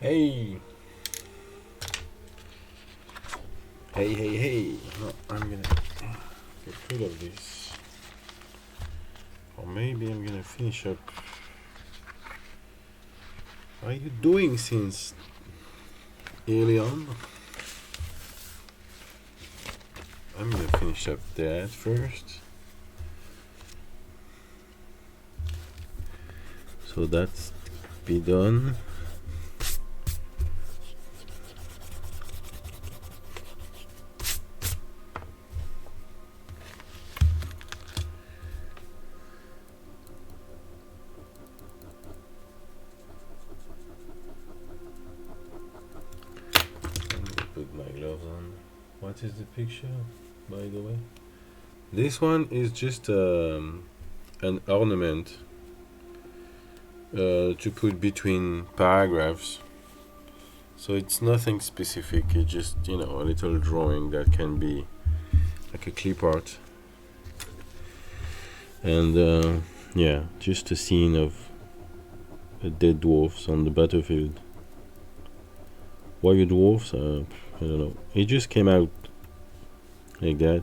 Hey, hey. No, I'm gonna get rid of this. Or maybe I'm gonna finish up. What are you doing since early on? I'm gonna finish up that first. So that's be done. I'm gonna put my gloves on. What is the picture, by the way? This one is just an ornament to put between paragraphs. So it's nothing specific. It's just a little drawing that can be like a clip art. And yeah, just a scene of dead dwarfs on the battlefield. Why are dwarfs? I don't know. It just came out like that.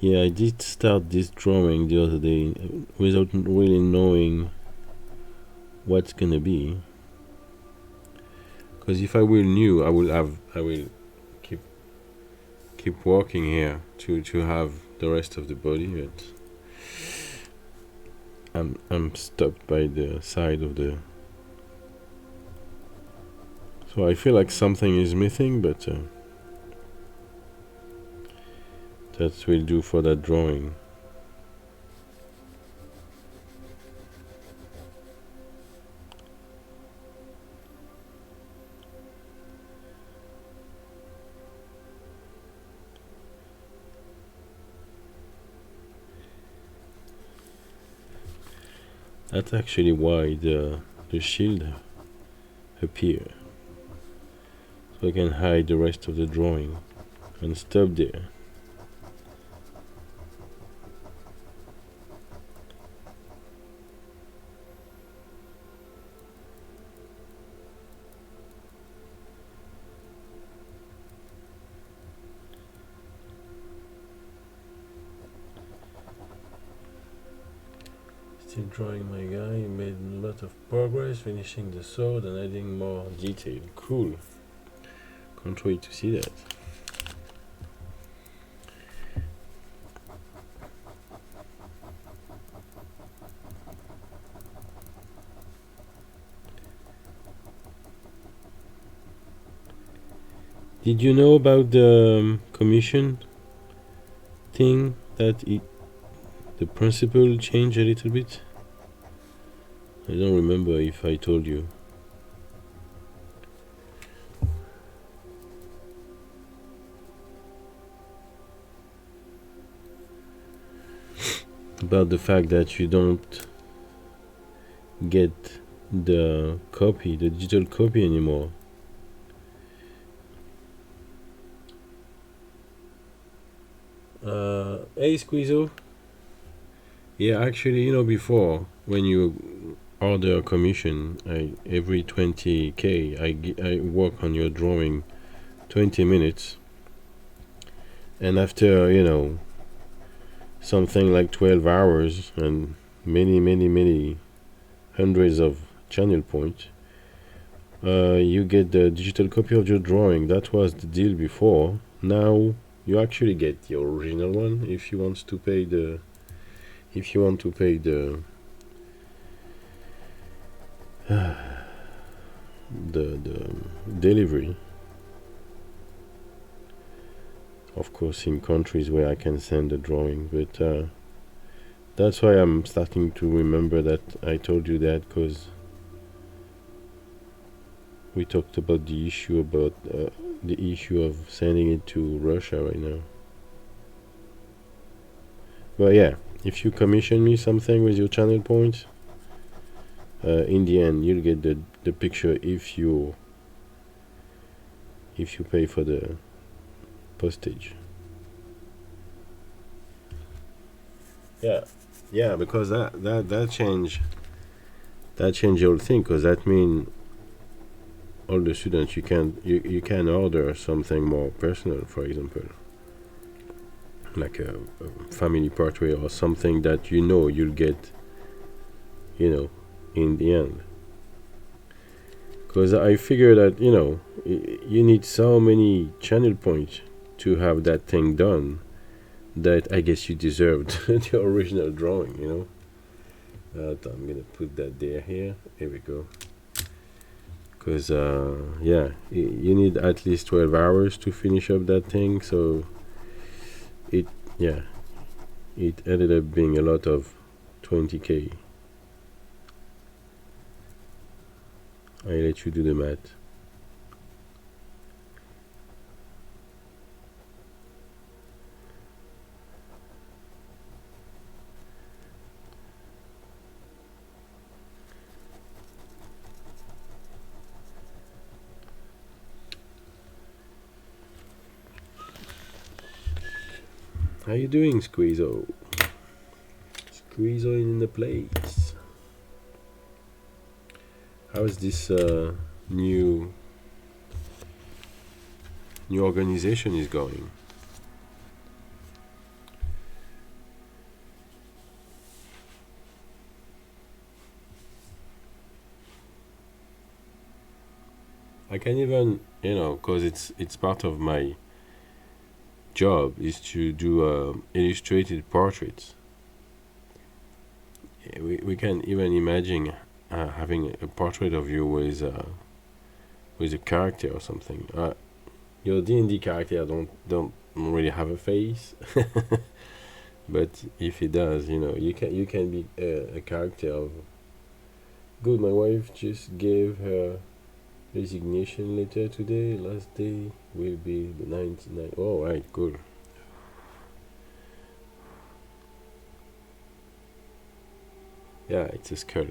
Yeah, I did start this drawing the other day without really knowing what's gonna be. Because if I will knew, I will keep working here to have the rest of the body, but I'm stopped by the side of the. So I feel like something is missing, but that will do for that drawing. That's actually why the shield appear. So I can hide the rest of the drawing and stop there. Still drawing my guy. He made a lot of progress, finishing the sword and adding more detail. Cool. Can't wait to see that. Did you know about the commission thing that the principle changed a little bit? I don't remember if I told you. About the fact that you don't get the digital copy anymore. Hey Squeezo. Yeah, actually, before when you order a commission, every 20k, I work on your drawing 20 minutes, and after something like 12 hours and many hundreds of channel points, you get the digital copy of your drawing. That was the deal before. Now you actually get the original one if you want to pay the the delivery. Of course, in countries where I can send a drawing, but that's why I'm starting to remember that I told you that, because we talked about the issue of sending it to Russia right now. But yeah, if you commission me something with your channel points, in the end you'll get the picture if you pay for the postage. Yeah, because that change the whole thing, because that means all the students, you can order something more personal, for example, like a family portrait or something that you'll get, in the end. Because I figure that you need so many channel points to have that thing done, that I guess you deserved the original drawing. I'm gonna put that there. Here we go. Because yeah, you need at least 12 hours to finish up that thing. So it yeah, it ended up being a lot of 20k. I let you do the math. How you doing, Squeezo? Squeezo in the place. How's this new organization is going? I can even, because it's part of my job is to do illustrated portraits. We can even imagine having a portrait of you with a character or something. Your D&D character don't really have a face, but if it does, you can be a character of. Good, my wife just gave her resignation letter today. Last day will be the 99. Oh, right, good. Yeah, it's a skull.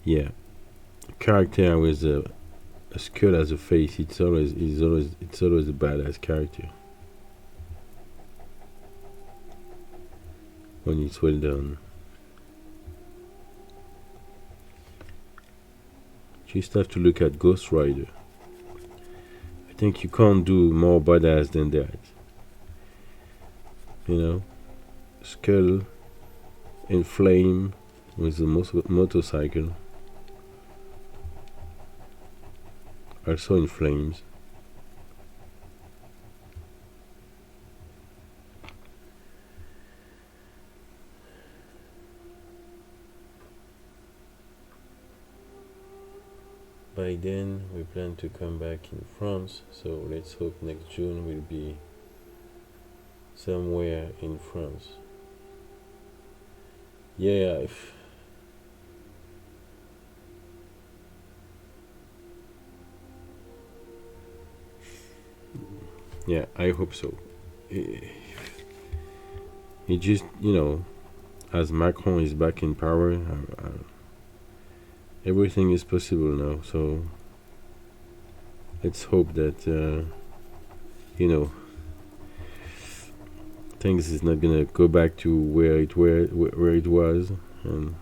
Yeah, character with a skull as a face. It's always a badass character when it's well done. Just have to look at Ghost Rider. I think you can't do more badass than that. Skull in flame with a motorcycle, also in flames. By then we plan to come back in France, so let's hope next June will be somewhere in France. Yeah, yeah, I hope so. It just, as Macron is back in power, everything is possible now. So let's hope that things is not gonna go back to where it was, and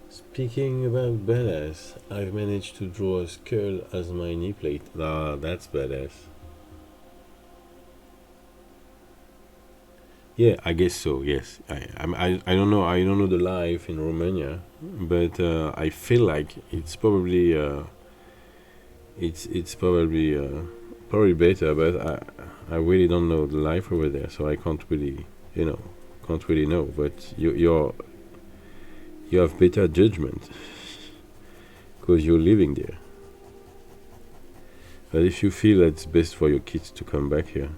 speaking about badass, I've managed to draw a skull as my knee plate. Ah, that's badass. Yeah, I guess so. Yes, I don't know. I don't know the life in Romania, but I feel like it's probably it's probably probably better. But I really don't know the life over there, so I can't really can't really know. But you have better judgment because you're living there. But if you feel it's best for your kids to come back here,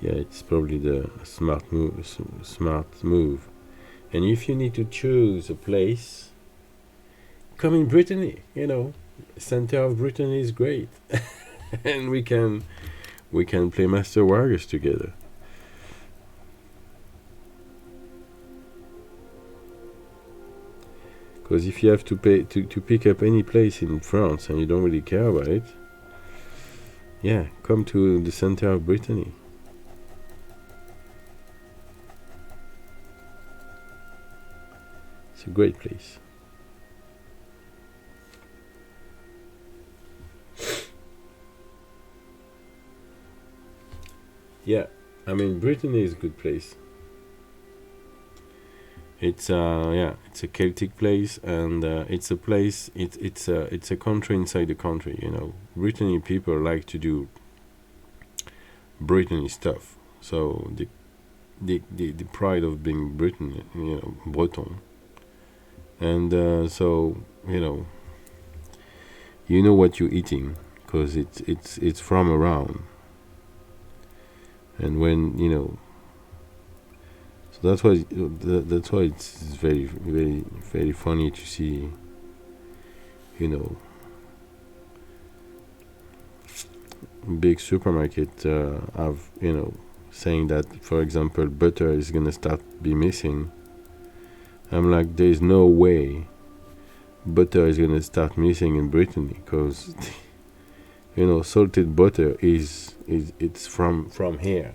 yeah, it's probably the smart move. Smart move. And if you need to choose a place, come in Brittany. Center of Brittany is great, and we can play Master Warriors together. Because if you have to pay to pick up any place in France and you don't really care about it, yeah, come to the center of Brittany. It's a great place. Yeah, I mean Brittany is a good place. It's a Celtic place, and it's a place. It's a country inside the country. Brittany people like to do Brittany stuff. So the pride of being Britain, Breton, and so you know what you're eating because it's from around, and when so that's why it's very very very funny to see you know big supermarket have saying that, for example, butter is gonna start be missing. I'm like, there's no way butter is gonna start missing in Brittany because salted butter is it's from here.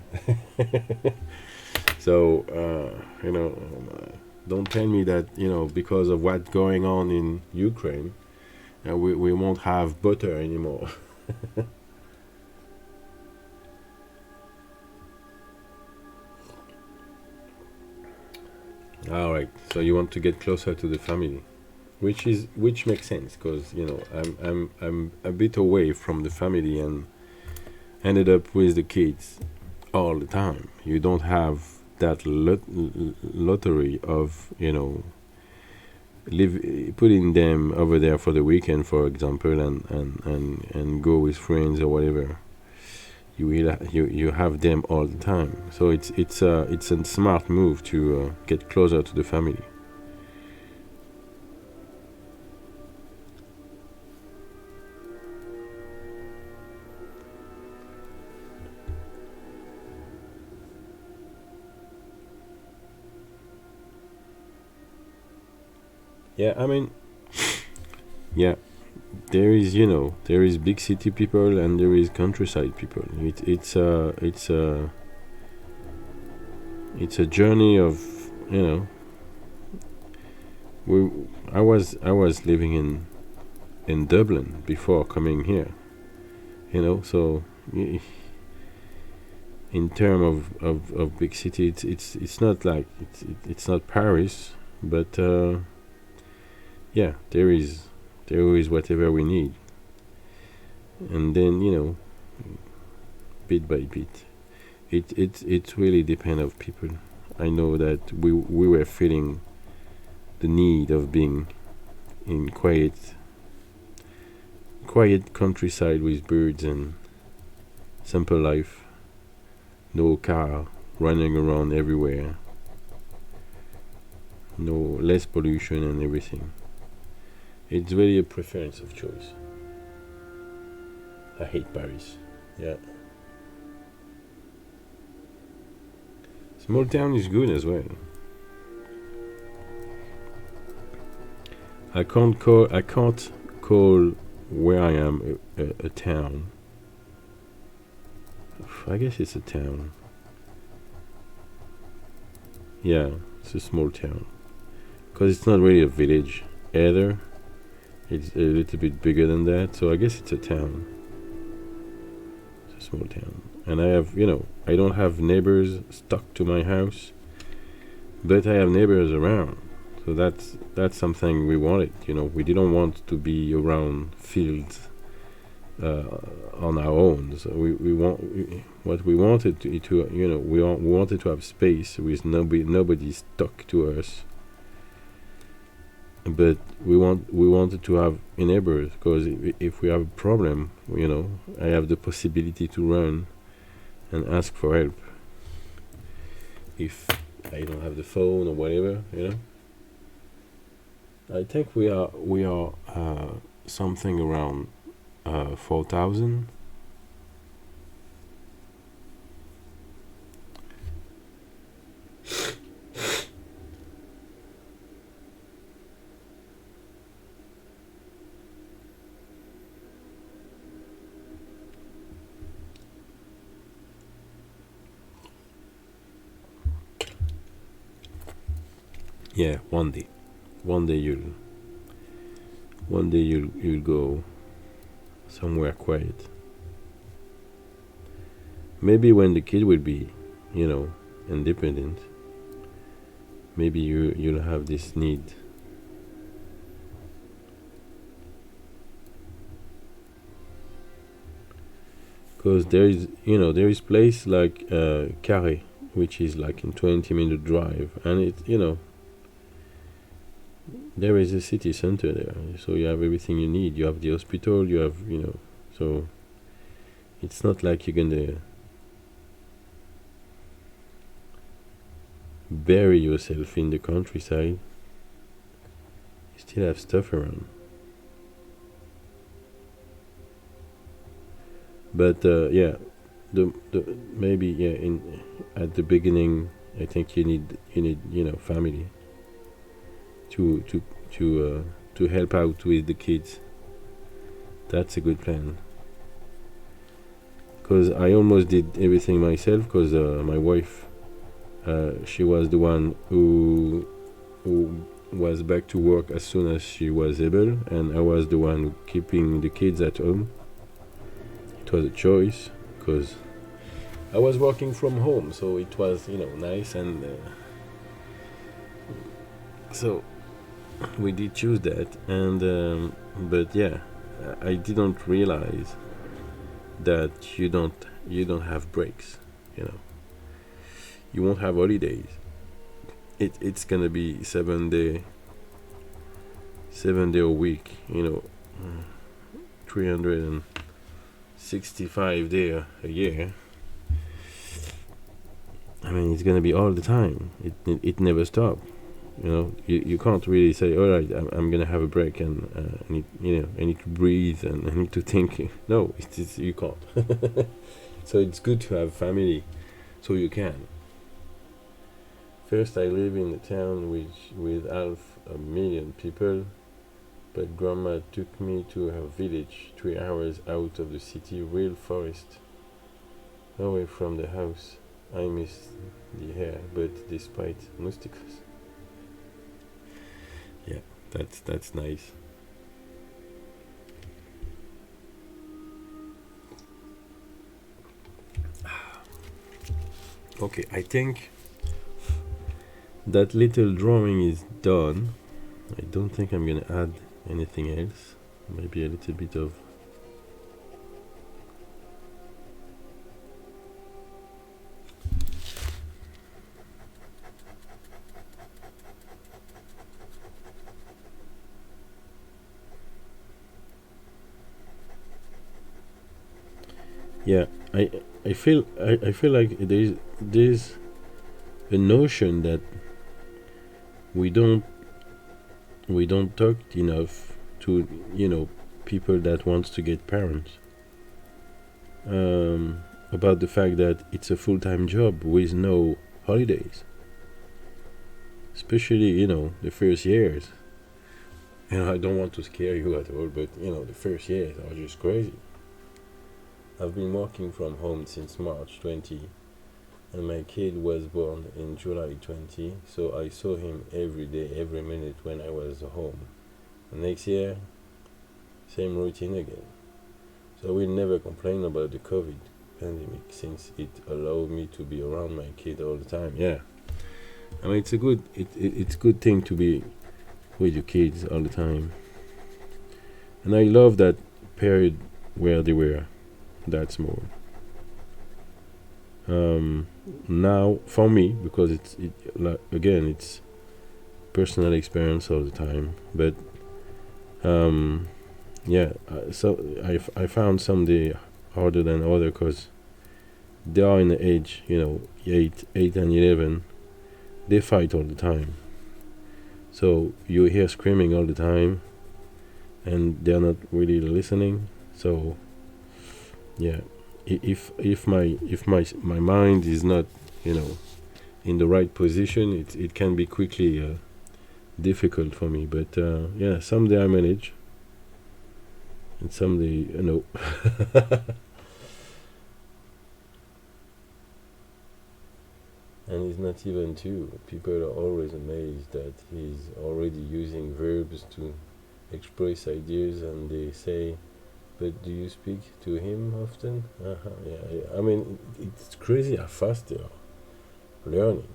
So don't tell me that because of what's going on in Ukraine, we won't have butter anymore. All right, so you want to get closer to the family, which makes sense because I'm a bit away from the family and ended up with the kids all the time. You don't have that lottery of putting them over there for the weekend, for example, and go with friends or whatever. You have them all the time, so it's a smart move to get closer to the family. Yeah, I mean, yeah, there is big city people and there is countryside people. It's a journey of you know we I was living in Dublin before coming here. So in term of big city, it's not like it's not Paris, but yeah, there is whatever we need, and then bit by bit, it really depends of people. I know that we were feeling the need of being in quiet countryside with birds and simple life, no car running around everywhere, no less pollution and everything. It's really a preference of choice. I hate Paris. Yeah. Small town is good as well. I can't call where I am a town. I guess it's a town. Yeah, it's a small town. Because it's not really a village either. It's a little bit bigger than that, so I guess it's a town. small town, and I have, I don't have neighbors stuck to my house, but I have neighbors around. So that's something we wanted. We didn't want to be around fields uh, on our own. So what we wanted to we wanted to have space with nobody stuck to us. But we wanted to have neighbors, because if we have a problem, I have the possibility to run and ask for help if I don't have the phone or whatever. I think we are something around 4,000. Yeah, one day you'll go somewhere quiet. Maybe when the kid will be, you know, independent, maybe you'll have this need. Because there is place like Carré, which is like in 20-minute drive, and there is a city center there, so you have everything you need. You have the hospital, you have, so it's not like you're gonna bury yourself in the countryside. You still have stuff around. But yeah, the maybe, yeah, in at the beginning, I think you need family to to to help out with the kids. That's a good plan. Because I almost did everything myself. Because my wife, she was the one who was back to work as soon as she was able, and I was the one keeping the kids at home. It was a choice because I was working from home, so it was nice, and so we did choose that. And but yeah, I didn't realize that you don't have breaks. You know, you won't have holidays. It's gonna be 7 day a week. 365 day a year. I mean, it's gonna be all the time. It never stops. You can't really say, all right, I'm gonna have a break, and I need to breathe, and I need to think. No, it's you can't. So it's good to have family, so you can. First, I live in a town with 500,000 people, but grandma took me to her village, 3 hours out of the city, real forest, away from the house. I miss the air, but despite moustiques. Yeah, that's nice. Okay, I think that little drawing is done. I don't think I'm gonna add anything else. Maybe a little bit of. Yeah, I feel like there's a notion that we don't we don't talk enough to people that wants to get parents, about the fact that it's a full-time job with no holidays, especially the first years. I don't want to scare you at all, but the first years are just crazy. I've been working from home since March 20, and my kid was born in July 20, so I saw him every day, every minute when I was home. Next year, same routine again. So we'll never complain about the COVID. pandemic, since it allowed me to be around my kid all the time. Yeah, I mean it's a good it's good thing to be with your kids all the time, and I love that period where they were that small. Um, Now for me, because again it's personal experience all the time, but um, yeah, so I found some day harder than other because they are in the age, 8 and 11. They fight all the time, so you hear screaming all the time, and they're not really listening. So yeah, if my mind is not, in the right position, it can be quickly difficult for me. But yeah, someday I manage, and someday and it's not even two. People are always amazed that he's already using verbs to express ideas, and they say, "But do you speak to him often?" Yeah, yeah. I mean, it's crazy how fast they are learning.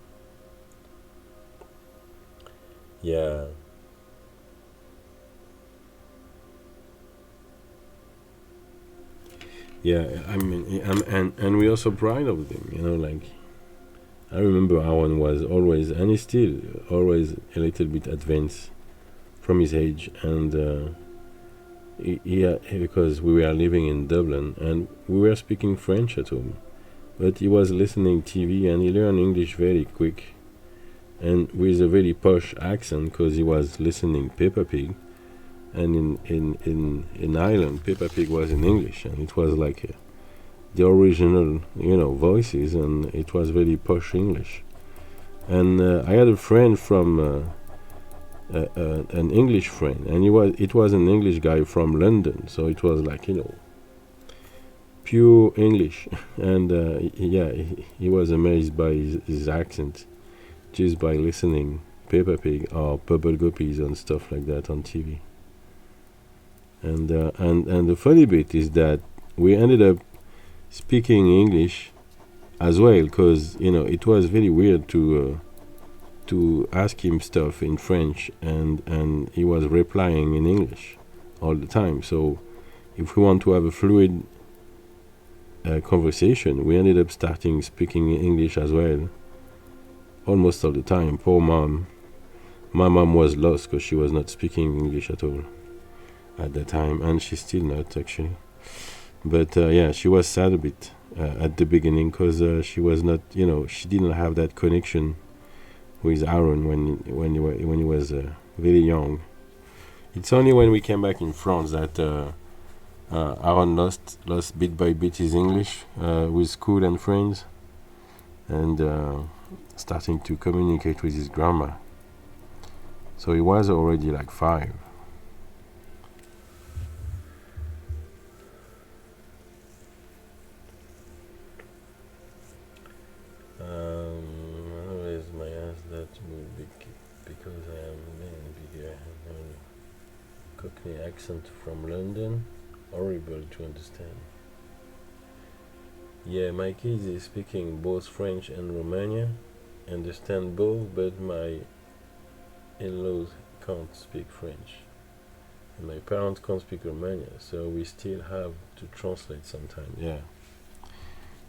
Yeah, yeah. I mean, and we also proud of them. Like I remember Aaron was always, and he's still always a little bit advanced from his age, and because we were living in Dublin and we were speaking French at home, but he was listening TV and he learned English very quick, and with a very posh accent because he was listening Peppa Pig, and in Ireland Peppa Pig was in English, and it was like the original voices, and it was very posh English. And I had a friend from an English friend, and it was an English guy from London, so it was like pure English. And yeah, he was amazed by his accent just by listening Peppa Pig or Bubble Guppies and stuff like that on TV. And the funny bit is that we ended up speaking English as well, because it was very weird to ask him stuff in French, and he was replying in English all the time. So if we want to have a fluid conversation, we ended up starting speaking English as well, almost all the time. Poor mom. My mom was lost because she was not speaking English at all at that time, and she's still not actually. But yeah, she was sad a bit at the beginning because she was not, she didn't have that connection with Aaron when he was very young. It's only when we came back in France that Aaron lost bit by bit his English with school and friends, and starting to communicate with his grandma. So he was already like 5. Always my ass that will be because I am a man bigger and Cockney accent from London, horrible to understand. Yeah, my kids is speaking both French and Romania, understand both, but my in-laws can't speak French. And my parents can't speak Romania, so we still have to translate sometimes. Yeah.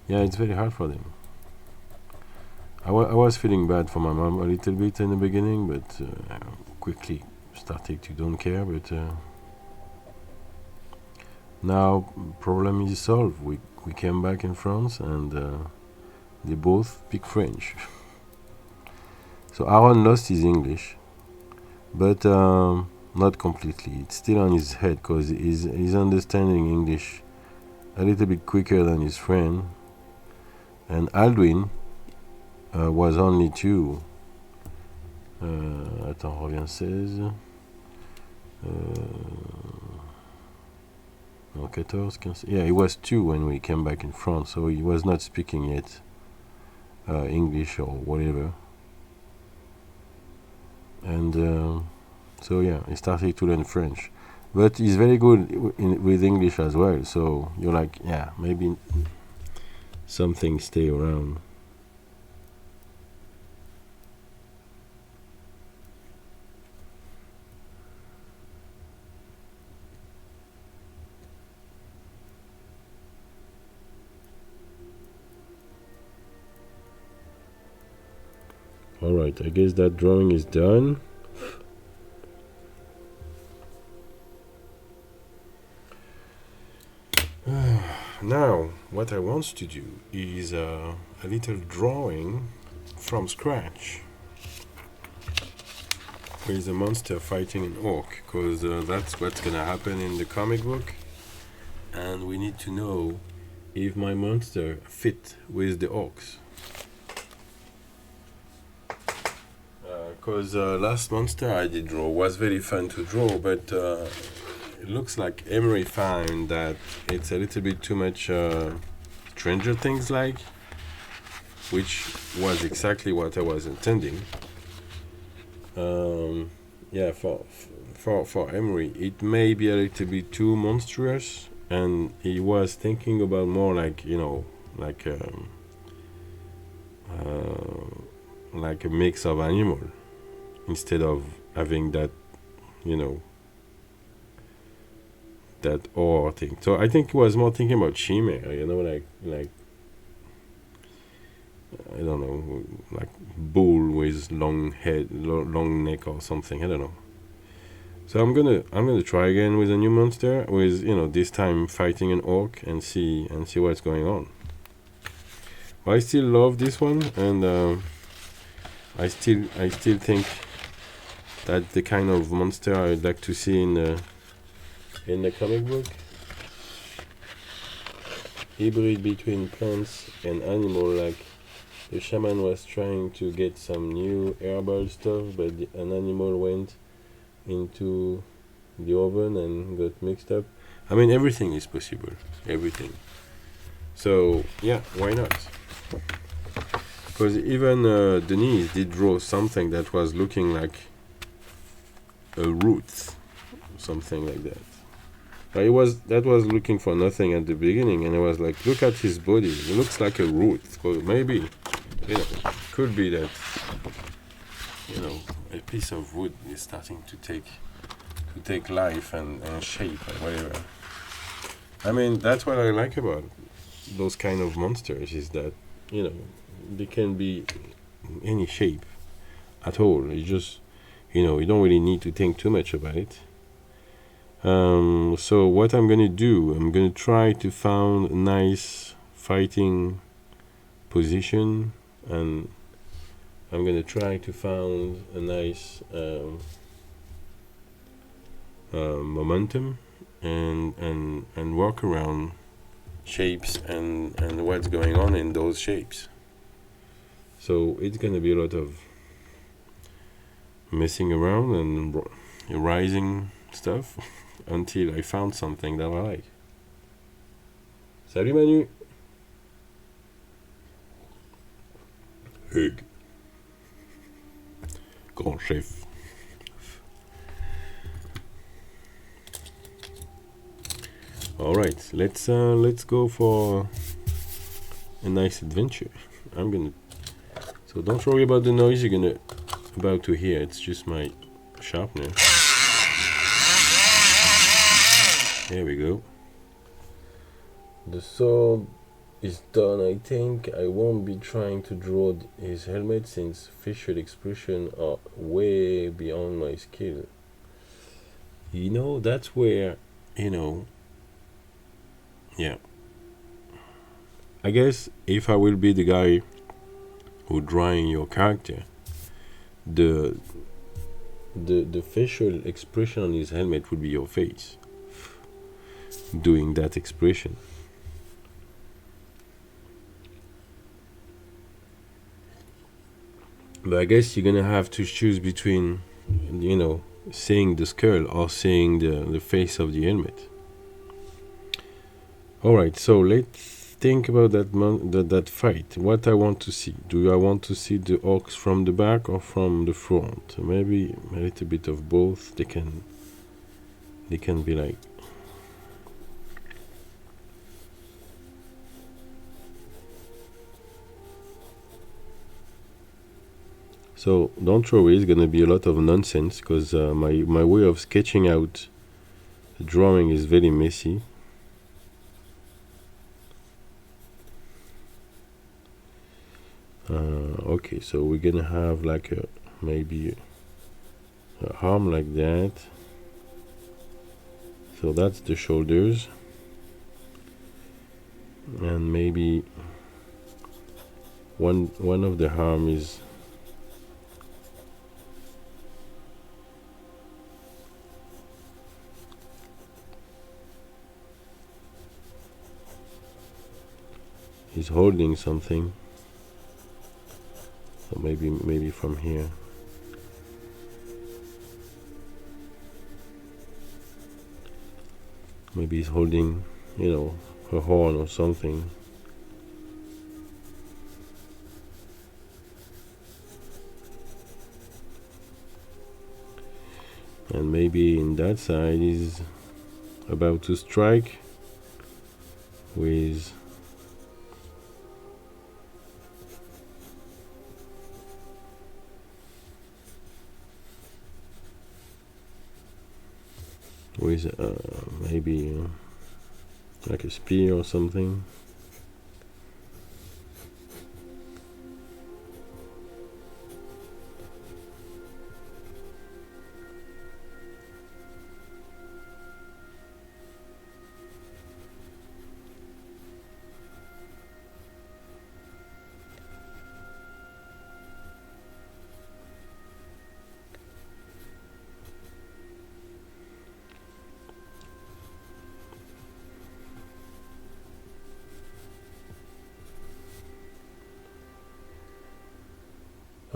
Yeah, it's very hard for them. I was feeling bad for my mom a little bit in the beginning, but I quickly started to don't care. But now problem is solved. We came back in France, and they both speak French. So Aaron lost his English, but not completely. It's still on his head because he's understanding English a little bit quicker than his friend. And Aldwin was only 2. Attends, reviens 16. No, 14, 15. Yeah, he was 2 when we came back in France, so he was not speaking yet English or whatever. And so yeah, he started to learn French, but he's very good with English as well. So you're like, yeah, maybe something stay around. Alright, I guess that drawing is done. Now, what I want to do is a little drawing from scratch with a monster fighting an orc, because that's what's gonna happen in the comic book, and we need to know if my monster fit with the orcs. Because last monster I did draw was very fun to draw, but it looks like Emery found that it's a little bit too much Stranger Things like, which was exactly what I was intending. Yeah, for Emery, it may be a little bit too monstrous, and he was thinking about more like, you know, like a mix of animal, instead of having that, you know, that or thing. So I think he was more thinking about chimera, you know, like I don't know, like bull with long head, long neck or something. I don't know. So I'm gonna try again with a new monster, with, you know, this time fighting an orc, and see what's going on. But I still love this one, and I still think that's the kind of monster I'd like to see in the comic book. Hybrid between plants and animal, like the shaman was trying to get some new herbal stuff, but an animal went into the oven and got mixed up. I mean, everything is possible. Everything. So, yeah, why not? Because even Denise did draw something that was looking like a root, something like that. That was looking for nothing at the beginning, and I was like, look at his body. It looks like a root. So maybe, you know, could be that, you know, a piece of wood is starting to take life and shape and whatever. I mean, that's what I like about those kind of monsters, is that, you know, they can be any shape at all. It's just, you know, you don't really need to think too much about it. So what I'm gonna do, I'm gonna try to find a nice fighting position, and I'm gonna try to find a nice momentum, and work around shapes and what's going on in those shapes. So it's gonna be a lot of messing around and erasing stuff until I found something that I like. Salut Manu. Hug. Grand chef. All right, let's go for a nice adventure. So don't worry about the noise you're about to hear. It's just my sharpener. There we go. The sword is done. I think I won't be trying to draw his helmet, since facial expression are way beyond my skill. You know, that's where, you know, yeah. I guess if I will be the guy who drawing your character, the facial expression on his helmet would be your face doing that expression. But I guess you're gonna have to choose between, you know, seeing the skull or seeing the face of the helmet. Alright, so let's think about that fight. What I want to see. Do I want to see the orcs from the back or from the front? Maybe a little bit of both. They can be like, So don't worry, it's gonna be a lot of nonsense because my way of sketching out the drawing is very messy. Okay, so we're gonna have like maybe a arm like that. So that's the shoulders, and maybe one of the arm is holding something. So maybe from here. Maybe he's holding, you know, a horn or something. And maybe in that side he's about to strike with maybe like a spear or something.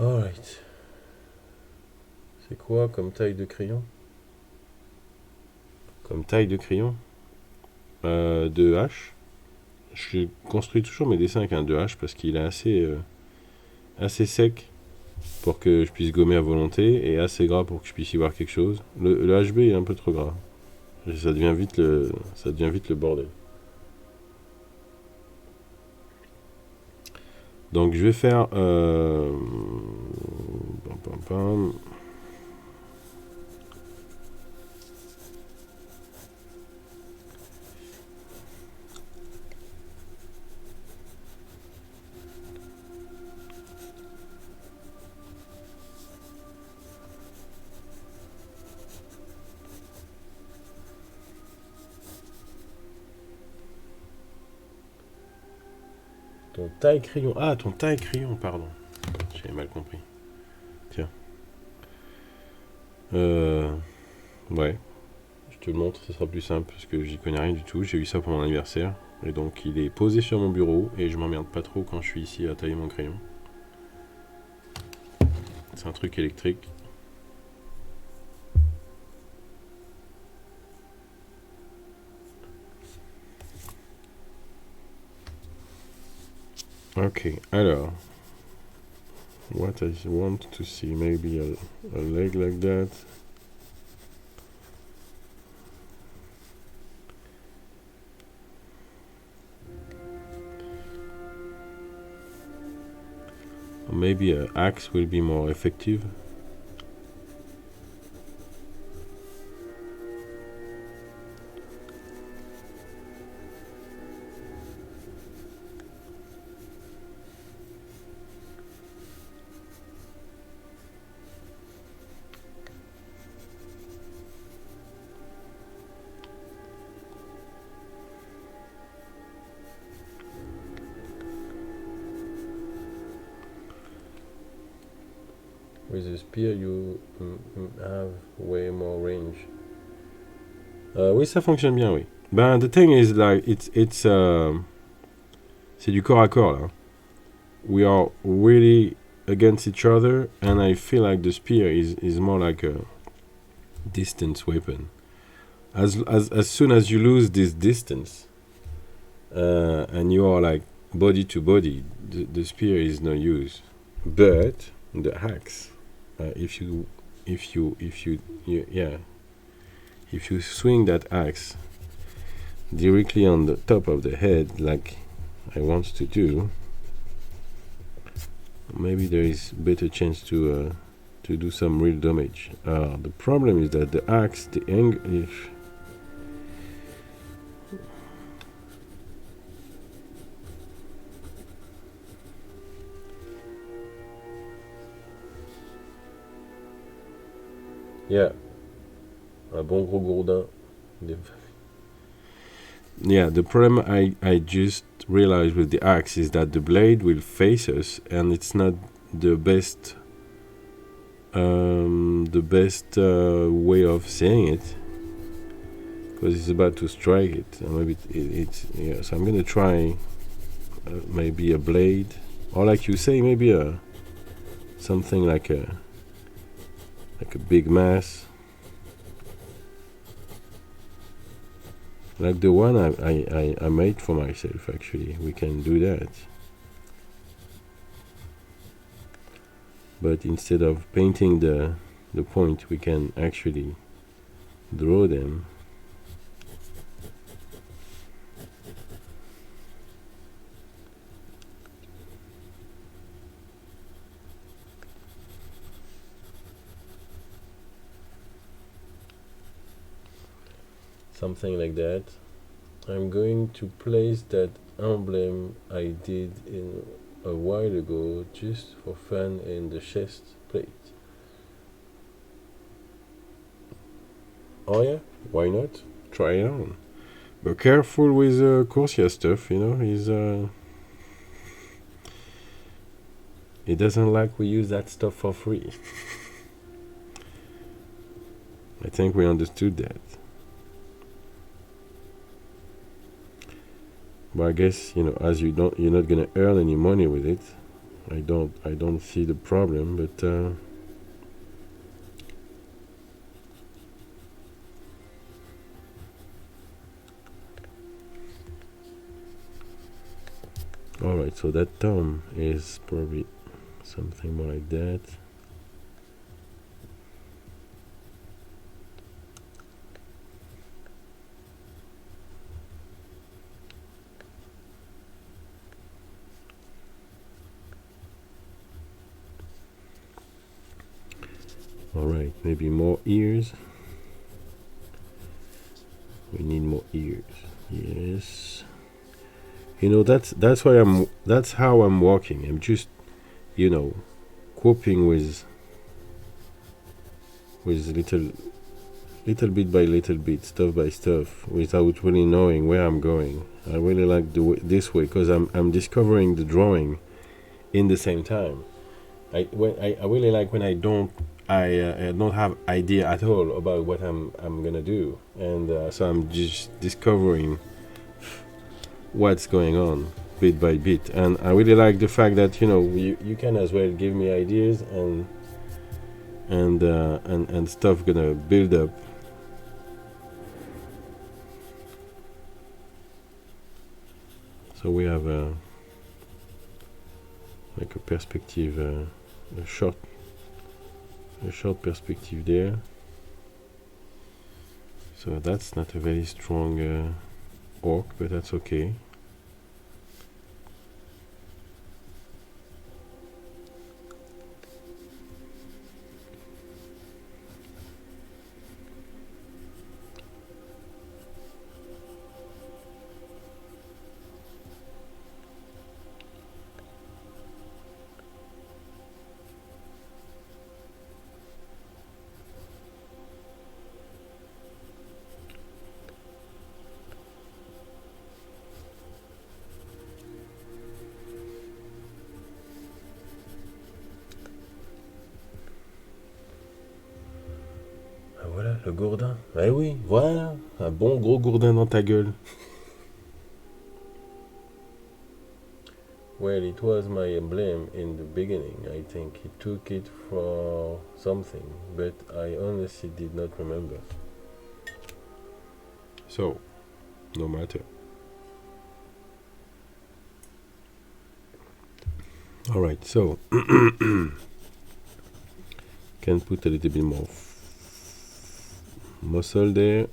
Alright. C'est quoi comme taille de crayon? Comme taille de crayon de H. Je construis toujours mes dessins avec un 2H parce qu'il est assez sec pour que je puisse gommer à volonté et assez gras pour que je puisse y voir quelque chose. Le HB est un peu trop gras. Ça devient vite le bordel. Donc je vais faire ton taille crayon. Ah, ton taille crayon, pardon. J'avais mal compris. Tiens. Ouais. Je te le montre, ce sera plus simple parce que j'y connais rien du tout. J'ai eu ça pour mon anniversaire. Et donc il est posé sur mon bureau et je m'emmerde pas trop quand je suis ici à tailler mon crayon. C'est un truc électrique. Okay, alors, what I want to see, maybe a leg like that. Or maybe an axe will be more effective. With a spear, you have way more range. Oui, ça fonctionne bien, oui. Ben, the thing is, like, c'est du corps à corps, là. We are really against each other, and I feel like the spear is more like a distance weapon. As soon as you lose this distance, and you are like body to body, the spear is no use. But the axe, if you swing that axe directly on the top of the head like I want to do, maybe there is better chance to do some real damage. The problem is that the axe, the angle, yeah, un bon gros gourdin. Yeah, the problem I just realized with the axe is that the blade will face us, and it's not the best way of saying it, because it's about to strike it. And maybe it's yeah. So I'm gonna try maybe a blade, or like you say, maybe a something like a big mass. Like the one I made for myself, actually. We can do that. But instead of painting the point, we can actually draw them. Something like that. I'm going to place that emblem I did in a while ago just for fun in the chest plate. Oh yeah, why not? Try it on. But careful with Corsia stuff, you know, he doesn't like we use that stuff for free. I think we understood that. But I guess, you know, as you're not gonna earn any money with it. I don't see the problem, but all right. So that thumb is probably something more like that. All right, maybe more ears. We need more ears. Yes. You know, that's how I'm walking. I'm just, you know, coping with little bit by little bit, stuff by stuff, without really knowing where I'm going. I really like this way because I'm discovering the drawing in the same time. I really like when I don't have idea at all about what I'm gonna do, and so I'm just discovering what's going on bit by bit. And I really like the fact that, you know, you can as well give me ideas and stuff gonna build up. So we have like a perspective, a short perspective there. So that's not a very strong orc, but that's okay. Voilà, le gourdin. Eh oui, voilà, un bon gros gourdin dans ta gueule. Well, it was my emblem in the beginning. I think he took it for something, but I honestly did not remember. So, no matter. Alright, so can put a little bit more muscle there.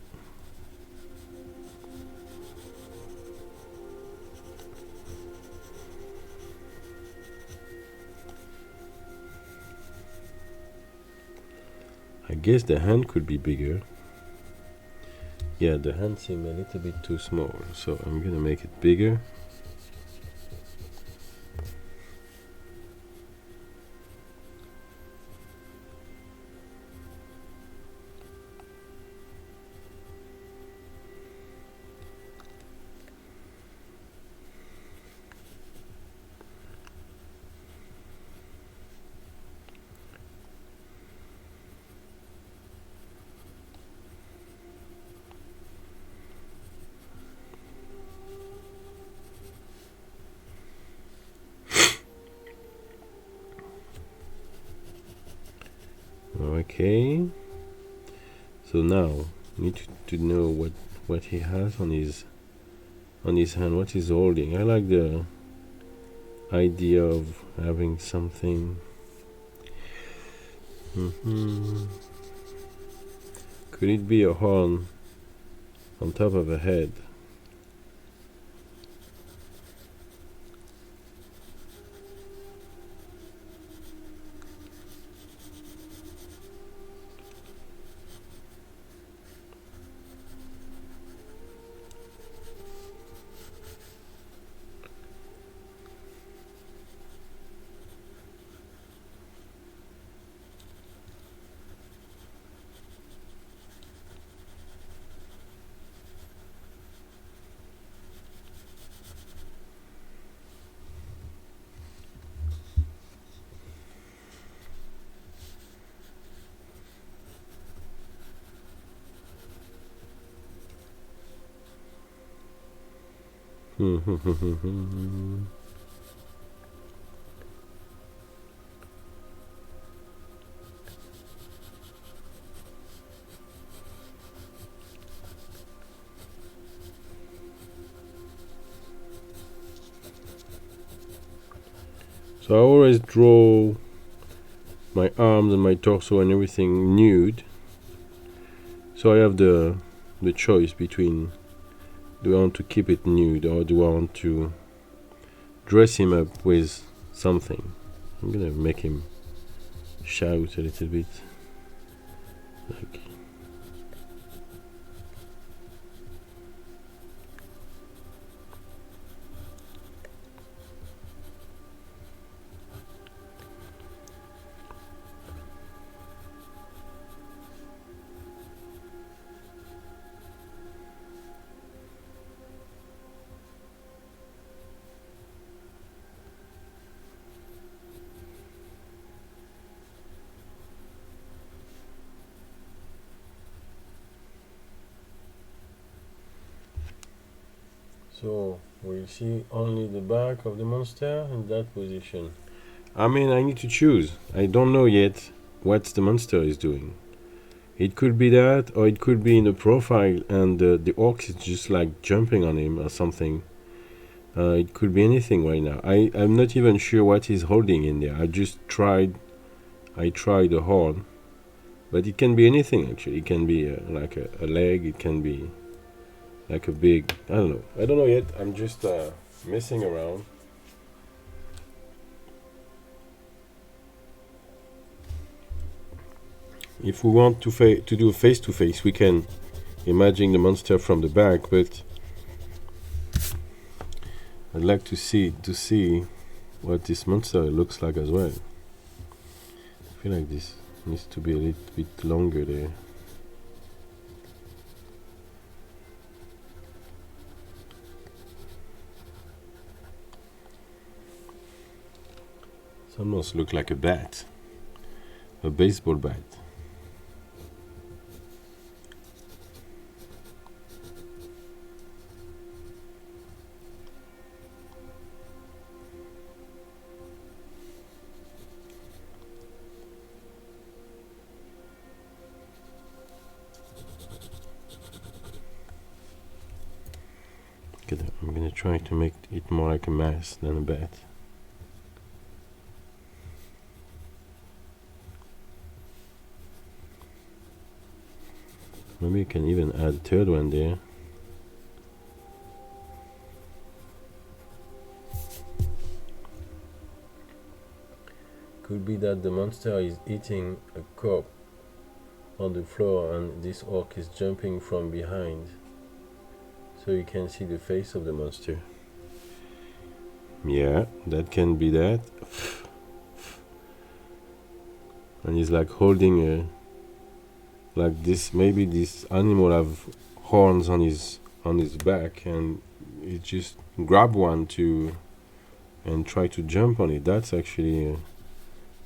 guess the hand could be bigger. Yeah, the hand seemed a little bit too small, so I'm gonna make it bigger. Okay, so now need to know what he has on his hand, what he's holding. I like the idea of having something. Could it be a horn on top of a head? So I always draw my arms and my torso and everything nude. So I have the choice between, do I want to keep it nude or do I want to dress him up with something? I'm gonna make him shout a little bit. Like, so we'll see only the back of the monster in that position. I mean, I need to choose. I don't know yet what the monster is doing. It could be that, or it could be in the profile and the orc is just like jumping on him or something. It could be anything right now. I'm not even sure what he's holding in there. I tried the horn, but it can be anything actually. It can be like a leg, it can be like a big, I don't know yet. I'm just messing around. If we want to do face to face, we can imagine the monster from the back, but I'd like to see what this monster looks like as well. I feel like this needs to be a little bit longer there. It almost looks like a bat, a baseball bat. I'm gonna try to make it more like a mouse than a bat. Maybe you can even add a third one there. Could be that the monster is eating a cup on the floor, and this orc is jumping from behind, so you can see the face of the monster. Yeah, that can be that. And he's like holding a, like this, maybe this animal have horns on his back, and he just grab one to and try to jump on it. That's actually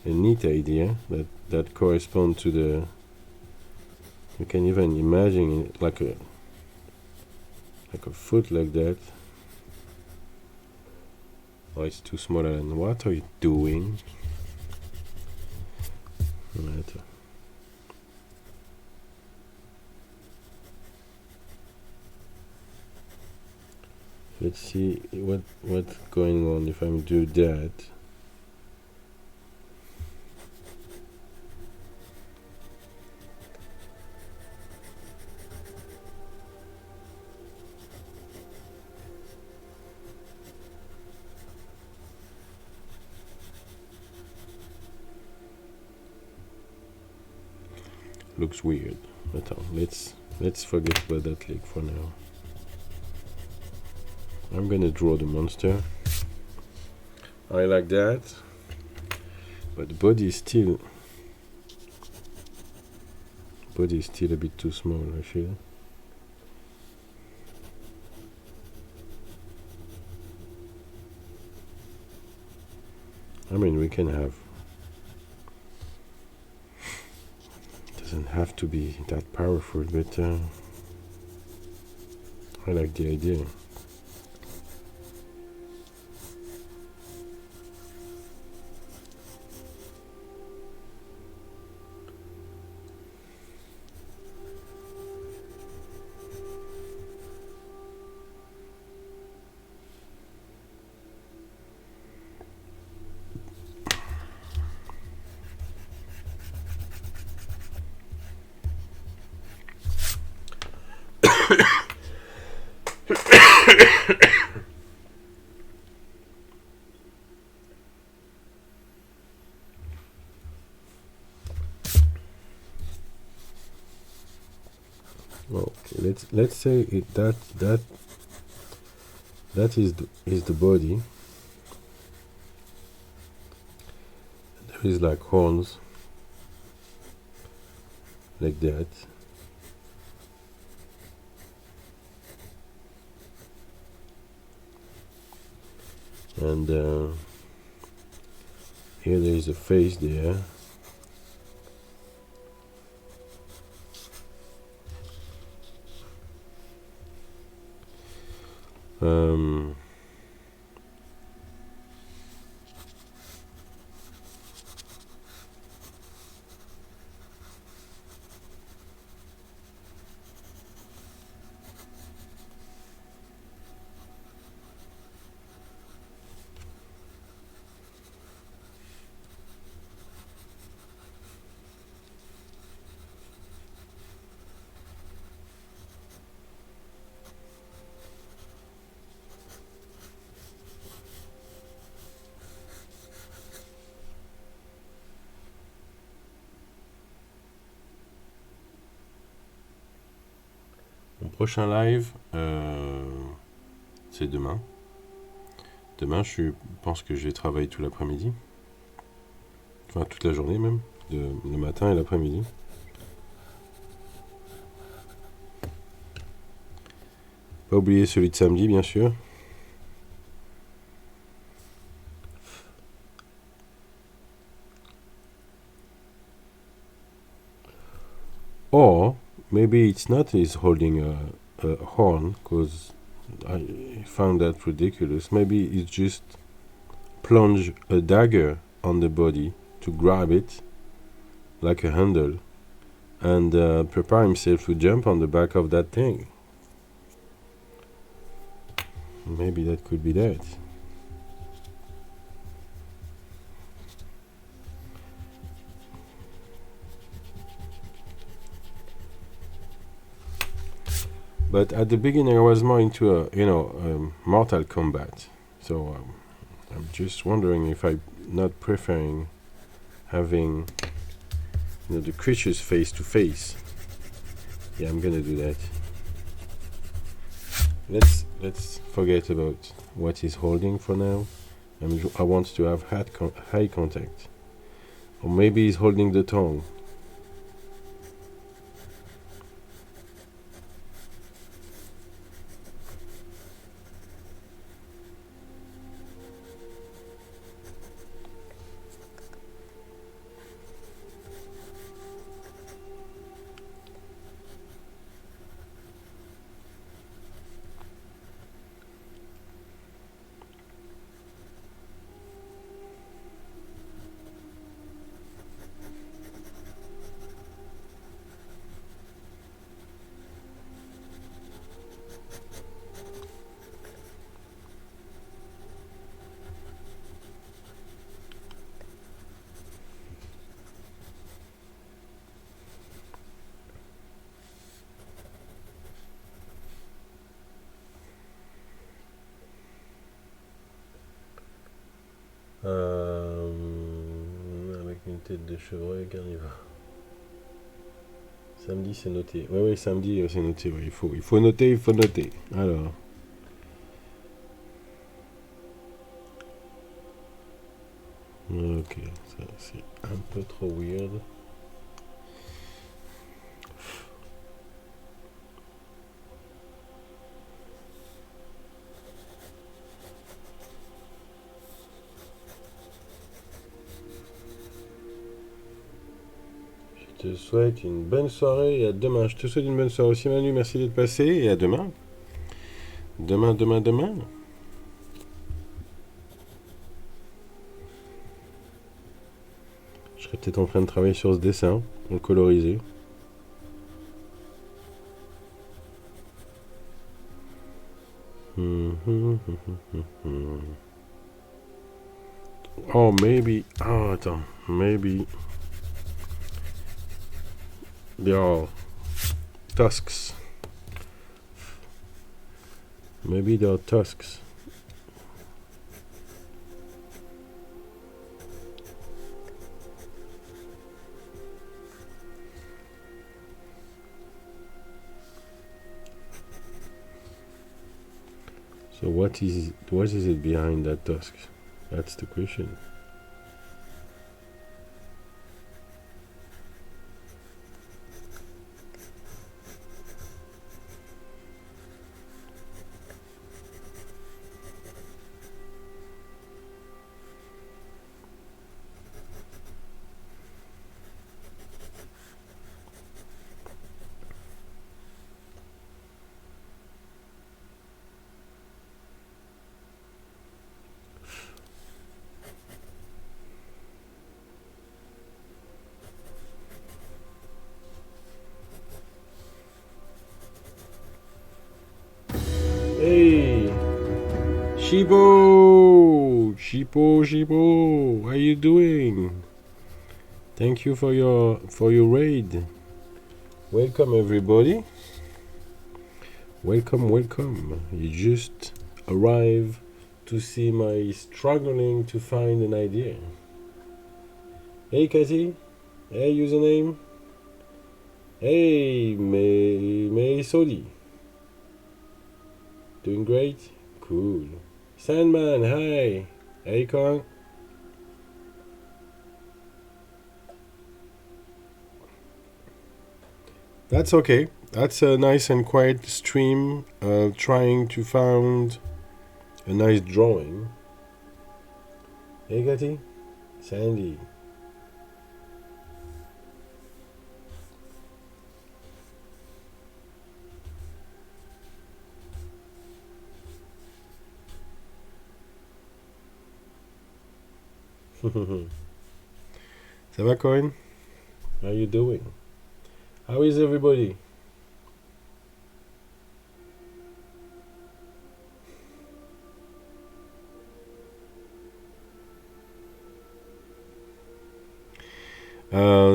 a neat idea that corresponds to the, you can even imagine it like a foot like that. Oh, it's too small. And what are you doing? No matter. Let's see what's going on if I do that. Looks weird. But let's forget about that lake for now. I'm gonna draw the monster. I like that, but the body is still a bit too small, I feel. I mean, we can have, it doesn't have to be that powerful, but I like the idea. Well, let's say that is the body. There is like horns like that, and here there is a face there. Mon prochain live, c'est demain. Demain, je pense que je vais travailler tout l'après-midi. Enfin, toute la journée même. Le matin et l'après-midi. Pas oublier celui de samedi, bien sûr. Or maybe it's not he's holding a horn, because I found that ridiculous. Maybe it's just plunge a dagger on the body to grab it like a handle and prepare himself to jump on the back of that thing. Maybe that could be that. But at the beginning, I was more into Mortal Kombat. So I'm just wondering if I'm not preferring having the creatures face to face. Yeah, I'm gonna do that. Let's forget about what he's holding for now. I want to have eye contact. Or maybe he's holding the tongue. Avec une tête de chevreuil carnivore. Samedi c'est noté. Ouais, samedi c'est noté. Ouais, il faut noter. Alors. Ok, ça c'est un peu trop weird. Je te souhaite une bonne soirée et à demain. Je te souhaite une bonne soirée aussi Manu, merci d'être passé et à demain. Demain. Je serais peut-être en train de travailler sur ce dessin pour le coloriser. Oh, maybe. Oh, attends. Maybe. They are tusks. Maybe they are tusks. So what is it behind that tusk? That's the question. Hey, Shibo, how you doing? Thank you for your raid. Welcome everybody. Welcome. You just arrived to see my struggling to find an idea. Hey Cathy. Hey username. Hey May Sodi. Doing great? Cool. Sandman, hi. Hey Con. That's okay. That's a nice and quiet stream trying to find a nice drawing. Hey Cathy. Sandy. Ça va Corinne? How you doing? How is everybody?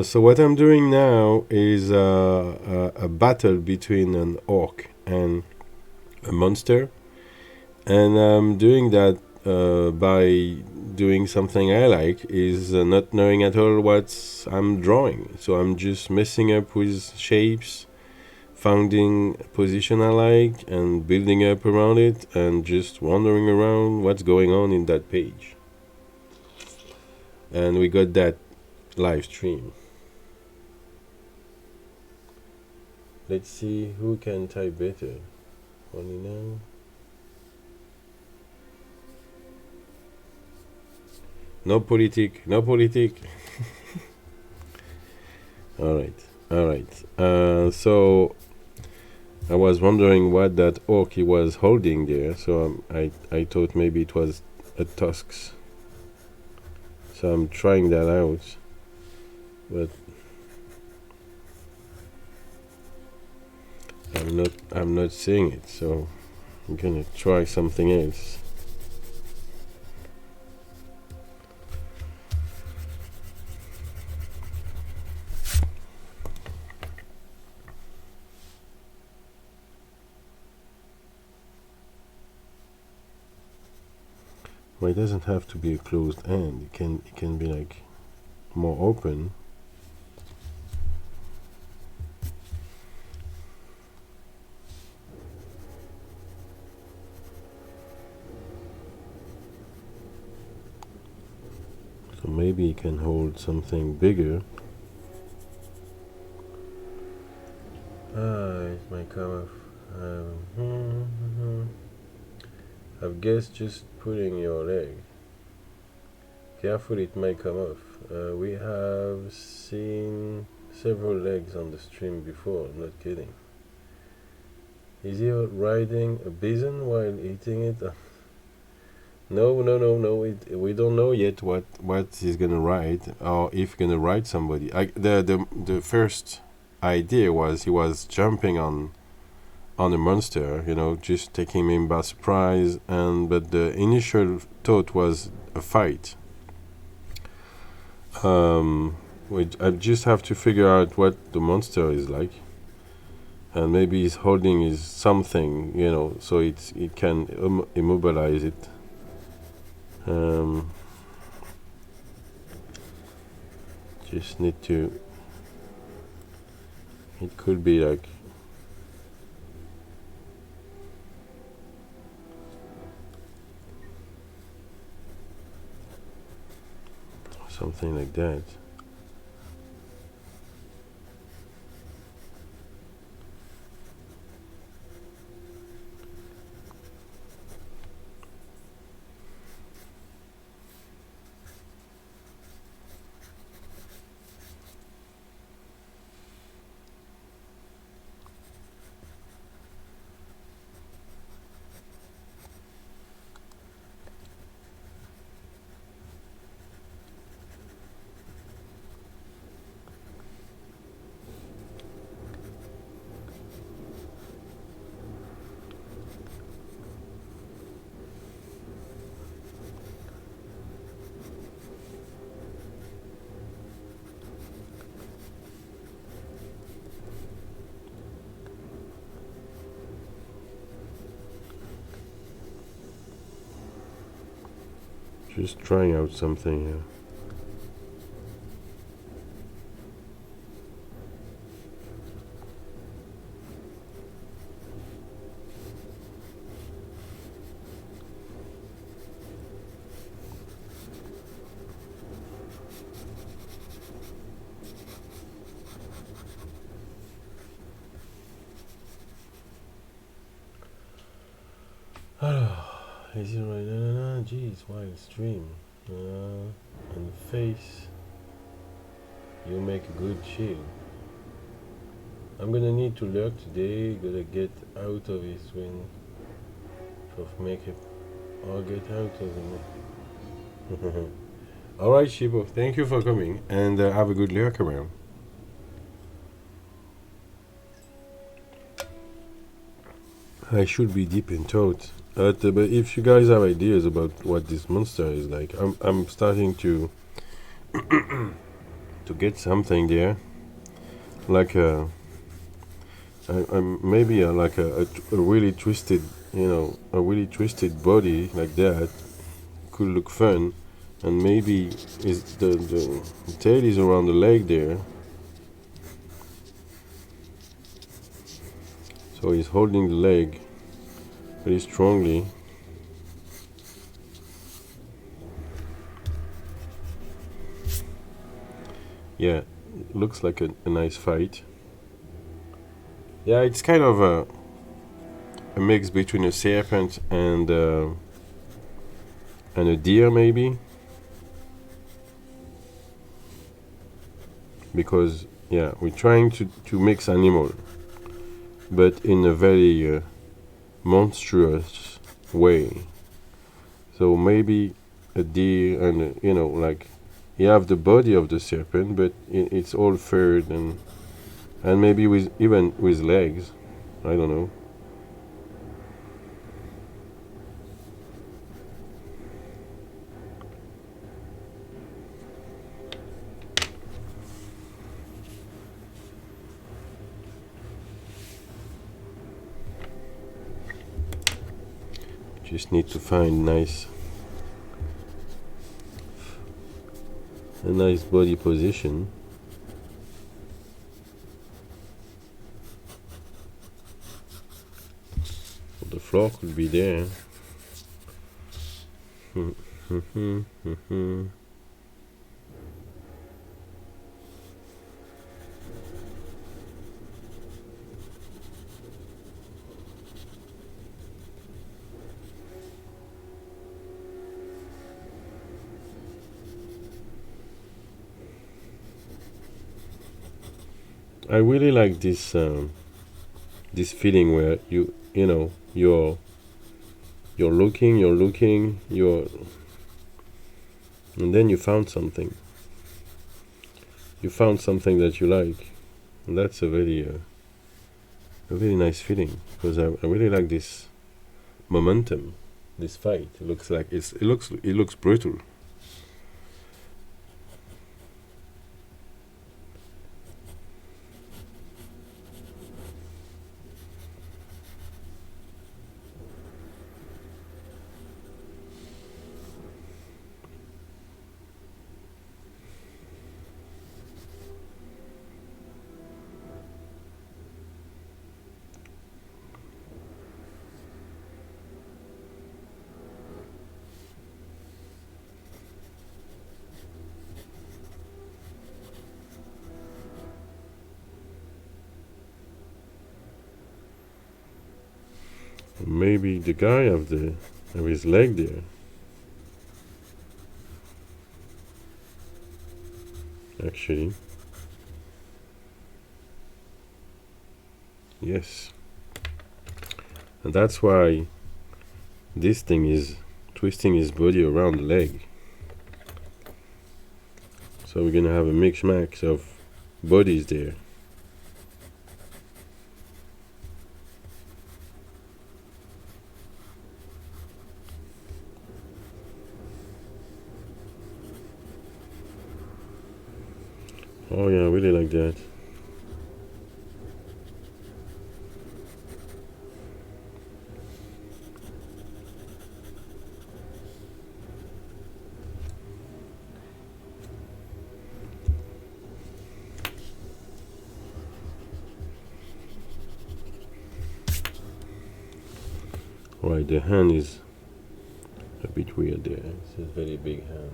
So what I'm doing now is a battle between an orc and a monster, and I'm doing that by doing something I like is not knowing at all what I'm drawing. So I'm just messing up with shapes, finding a position I like, and building up around it, and just wandering around what's going on in that page. And we got that live stream. Let's see who can type better. Only now. No politic, no politic. All right. So I was wondering what that orc he was holding there. So I thought maybe it was a tusks. So I'm trying that out, but I'm not seeing it. So I'm gonna try something else. Well, it doesn't have to be a closed end. It can be like more open. So maybe you can hold something bigger. It might come off. I've guessed just putting your leg. Careful, it might come off. We have seen several legs on the stream before, not kidding. Is he riding a bison while eating it? No. We don't know yet what he's gonna ride, or if he's gonna ride somebody. The first idea was he was jumping on a monster, just taking him by surprise. But the initial thought was a fight. I just have to figure out what the monster is like, and maybe he's holding is something, so it can immobilize it. Just need to. It could be like something like that. Just trying out something here. Is it right? No. Jeez, wild stream. And face. You make a good shield. I'm gonna need to lurk today. Gotta get out of his wind. Of make it. I'll get out of him. Alright, Shibo. Thank you for coming, and have a good lurk around. I should be deep in thought. But if you guys have ideas about what this monster is like, I'm starting to to get something there, like maybe like a really twisted, a really twisted body like that, could look fun. And maybe is the tail is around the leg there. So he's holding the leg very strongly. Yeah, looks like a nice fight. Yeah, it's kind of a mix between a serpent and a deer, maybe. Because, yeah, we're trying to mix animal, but in a very monstrous way. So maybe a deer and, like, you have the body of the serpent, but it's all furred and maybe even with legs. I don't know. Just need to find a nice body position. The floor could be there. I really like this feeling where you're looking, and then you found something. You found something that you like, and that's a very nice feeling, because I really like this momentum, this fight. It looks like it looks brutal. Maybe the guy of his leg there. Actually, yes, and that's why this thing is twisting his body around the leg. So we're gonna have a mix of bodies there. Oh yeah, I really like that. Right, the hand is a bit weird there. It's a very big hand.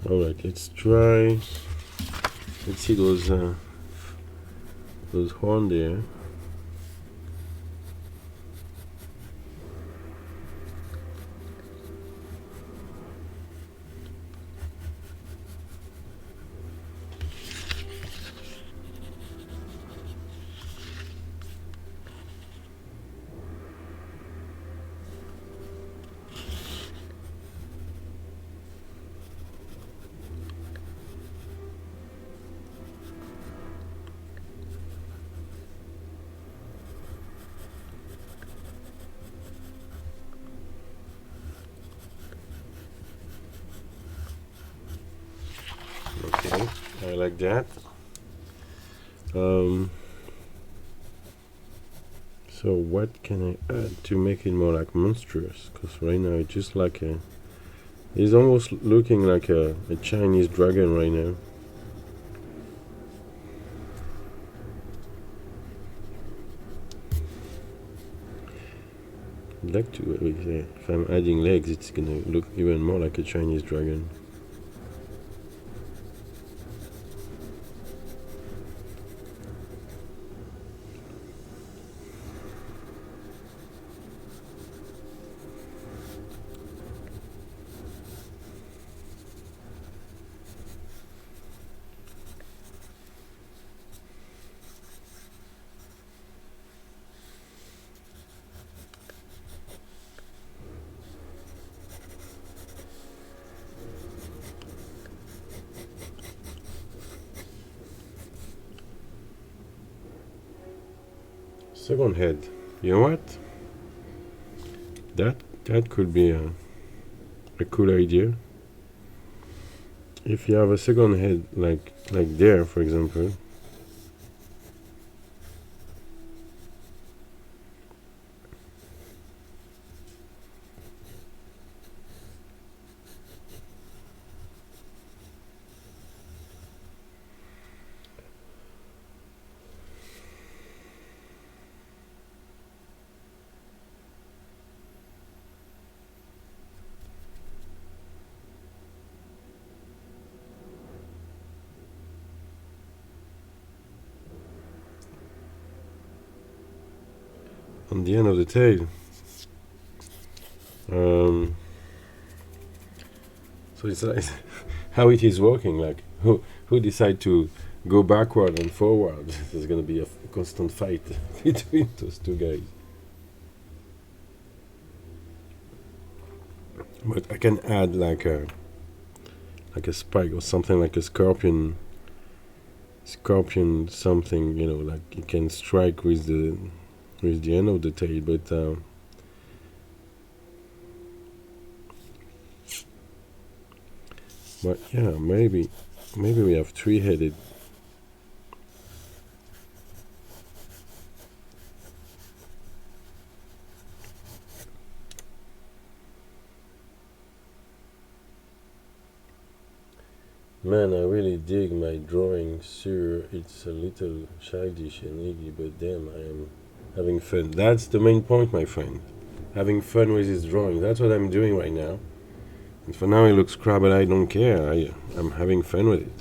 Alright, let's try. Let's see those horn there. Okay, I like that. So what can I add to make it more like monstrous? Because right now it's just like a... It's almost looking like a Chinese dragon right now. I'd like to... if I'm adding legs, it's gonna look even more like a Chinese dragon. Second head. You know what? That could be a cool idea. If you have a second head like there, for example. On the end of the tail. So it's like how it is working. Like who decide to go backward and forward? There's gonna be a constant fight between those two guys. But I can add like a spike or something, like a scorpion something, like it can strike with the end of the tail. But yeah, maybe we have three-headed. Man, I really dig my drawing. Sure, it's a little childish and eggy, but damn, I am having fun. That's the main point, my friend. Having fun with his drawing. That's what I'm doing right now. And for now, it looks crap, but I don't care. I'm having fun with it.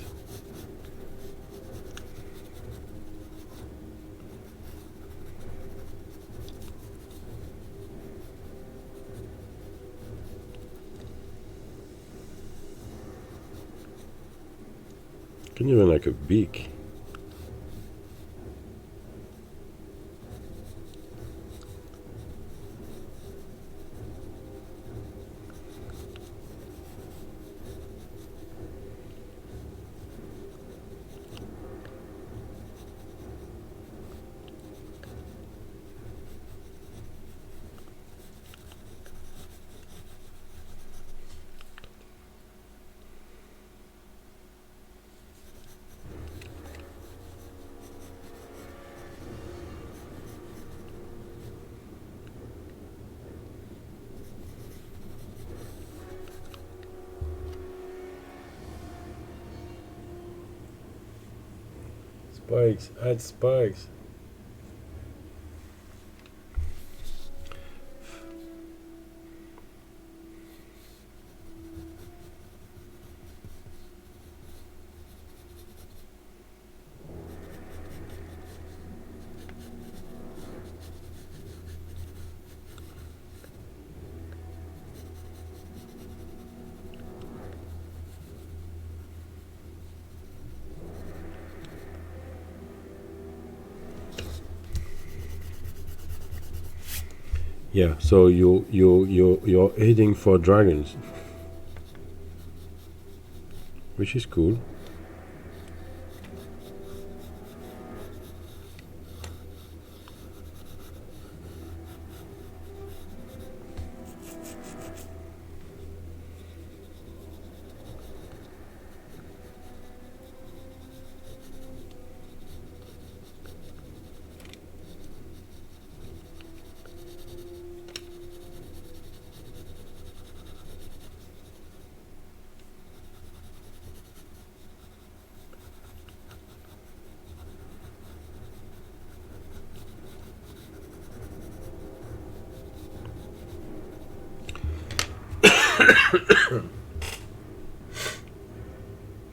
Can even like a beak. Spikes, add spikes. Yeah, so you're heading for dragons, which is cool.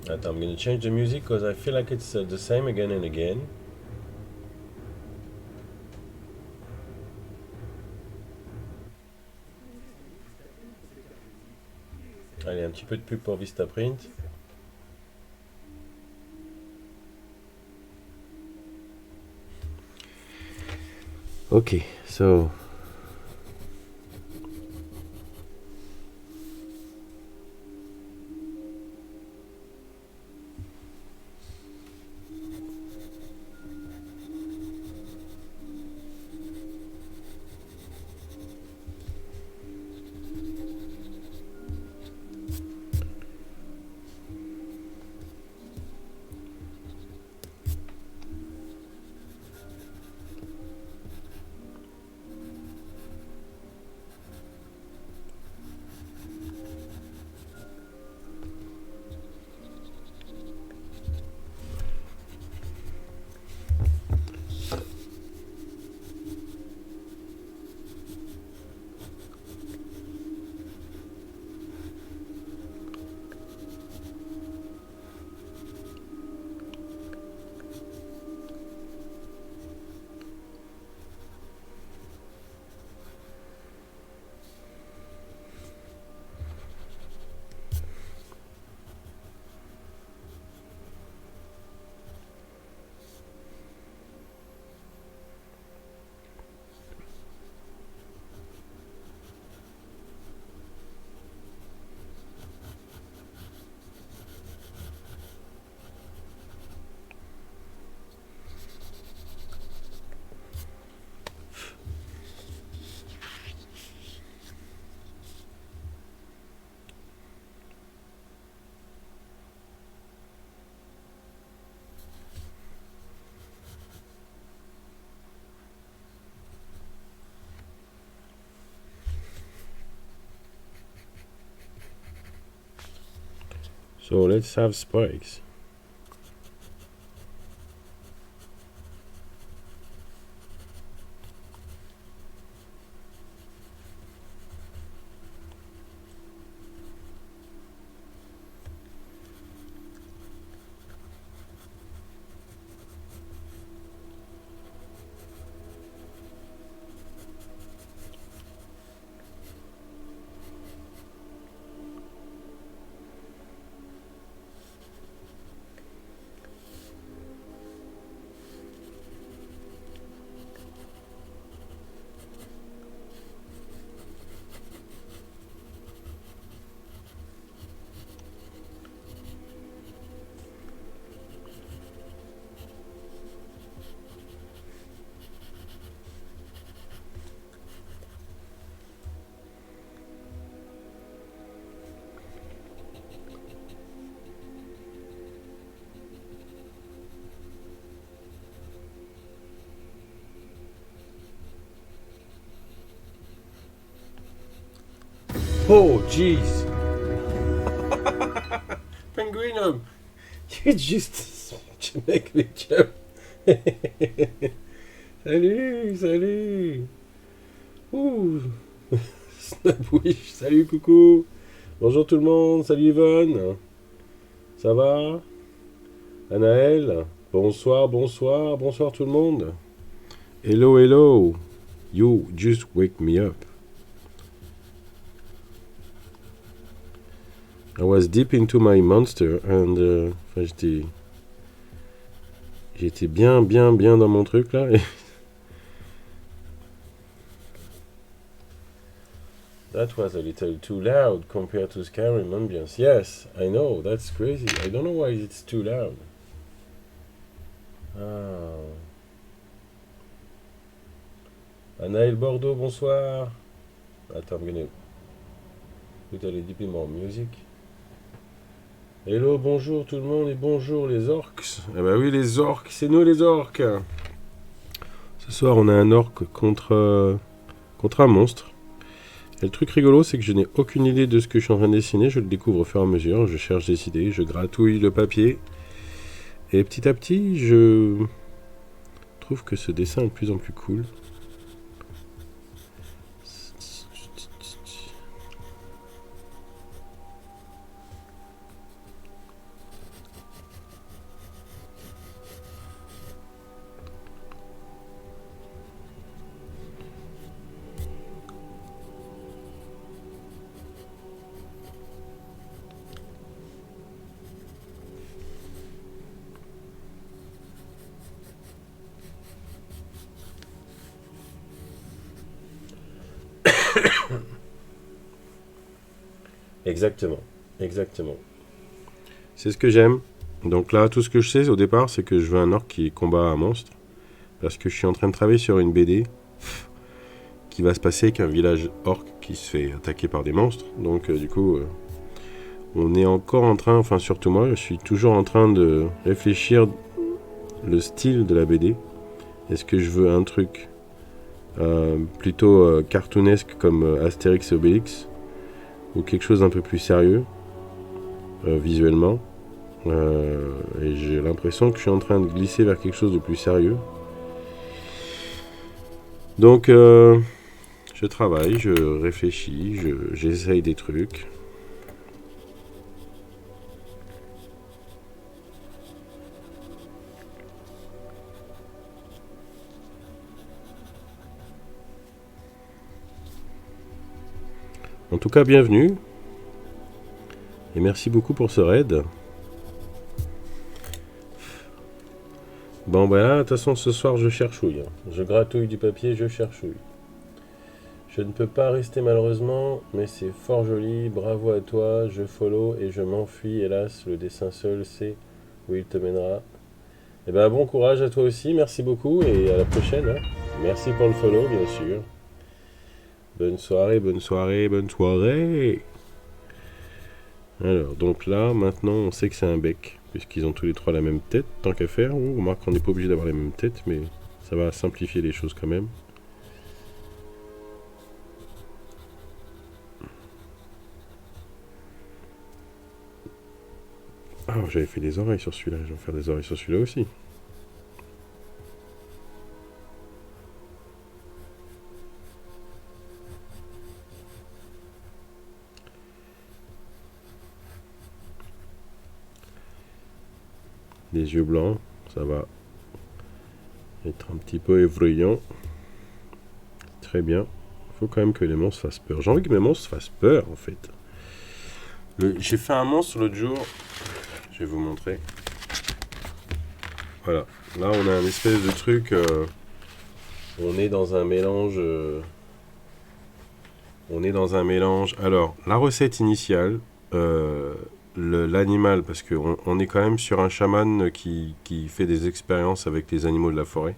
And I'm gonna change the music because I feel like it's the same again and again. Allez, un petit peu de pub pour Vistaprint. Okay, so let's have spikes. Oh, jeez. Penguinum, you just make me jump. Salut, salut. Ouh. Snapwish, salut, coucou. Bonjour tout le monde, salut Yvonne. Ça va? Anaël, bonsoir, bonsoir, bonsoir tout le monde. Hello, hello. You just wake me up. I was deep into my monster and enfin, j'étais bien dans mon truc là. That was a little too loud compared to Skyrim ambience. Yes, I know, that's crazy. I don't know why it's too loud. Ah. Anaël Bordeaux, bonsoir. Attends, I'm gonna put a little bit more music. Hello, bonjour tout le monde et bonjour les orcs. Eh bah oui, les orcs, c'est nous les orcs. Ce soir, on a un orc contre un monstre. Et le truc rigolo, c'est que je n'ai aucune idée de ce que je suis en train de dessiner. Je le découvre au fur et à mesure. Je cherche des idées, je gratouille le papier. Et petit à petit, je trouve que ce dessin est de plus en plus cool. Exactement, exactement. C'est ce que j'aime. Donc là, tout ce que je sais au départ, c'est que je veux un orc qui combat un monstre. Parce que je suis en train de travailler sur une BD qui va se passer avec un village orc qui se fait attaquer par des monstres. Donc du coup, on est encore en train, enfin surtout moi, je suis toujours en train de réfléchir le style de la BD. Est-ce que je veux un truc plutôt cartoonesque comme Astérix et Obélix ou quelque chose d'un peu plus sérieux visuellement et j'ai l'impression que je suis en train de glisser vers quelque chose de plus sérieux. Donc je travaille, je réfléchis, j'essaye des trucs. En tout cas, bienvenue. Et merci beaucoup pour ce raid. Bon, ben là, de toute façon, ce soir, je cherchouille. Je gratouille du papier, je cherchouille. Je ne peux pas rester malheureusement, mais c'est fort joli. Bravo à toi, je follow et je m'enfuis. Hélas, le dessin seul sait où il te mènera. Et ben, bon courage à toi aussi. Merci beaucoup et à la prochaine. Hein. Merci pour le follow, bien sûr. Bonne soirée, bonne soirée, bonne soirée. Alors, donc là, maintenant, on sait que c'est un bec, puisqu'ils ont tous les trois la même tête, tant qu'à faire. On remarque qu'on n'est pas obligé d'avoir la même tête, mais ça va simplifier les choses quand même. Ah, j'avais fait des oreilles sur celui-là, je vais faire des oreilles sur celui-là aussi. Des yeux blancs, ça va être un petit peu effrayant. Très bien. Il faut quand même que les monstres fassent peur. J'ai envie que mes monstres fassent peur, en fait. J'ai fait un monstre l'autre jour. Je vais vous montrer. Voilà. Là, on a un espèce de truc. On est dans un mélange. On est dans un mélange. Alors, la recette initiale. L'animal, parce qu'on est quand même sur un chaman qui fait des expériences avec les animaux de la forêt.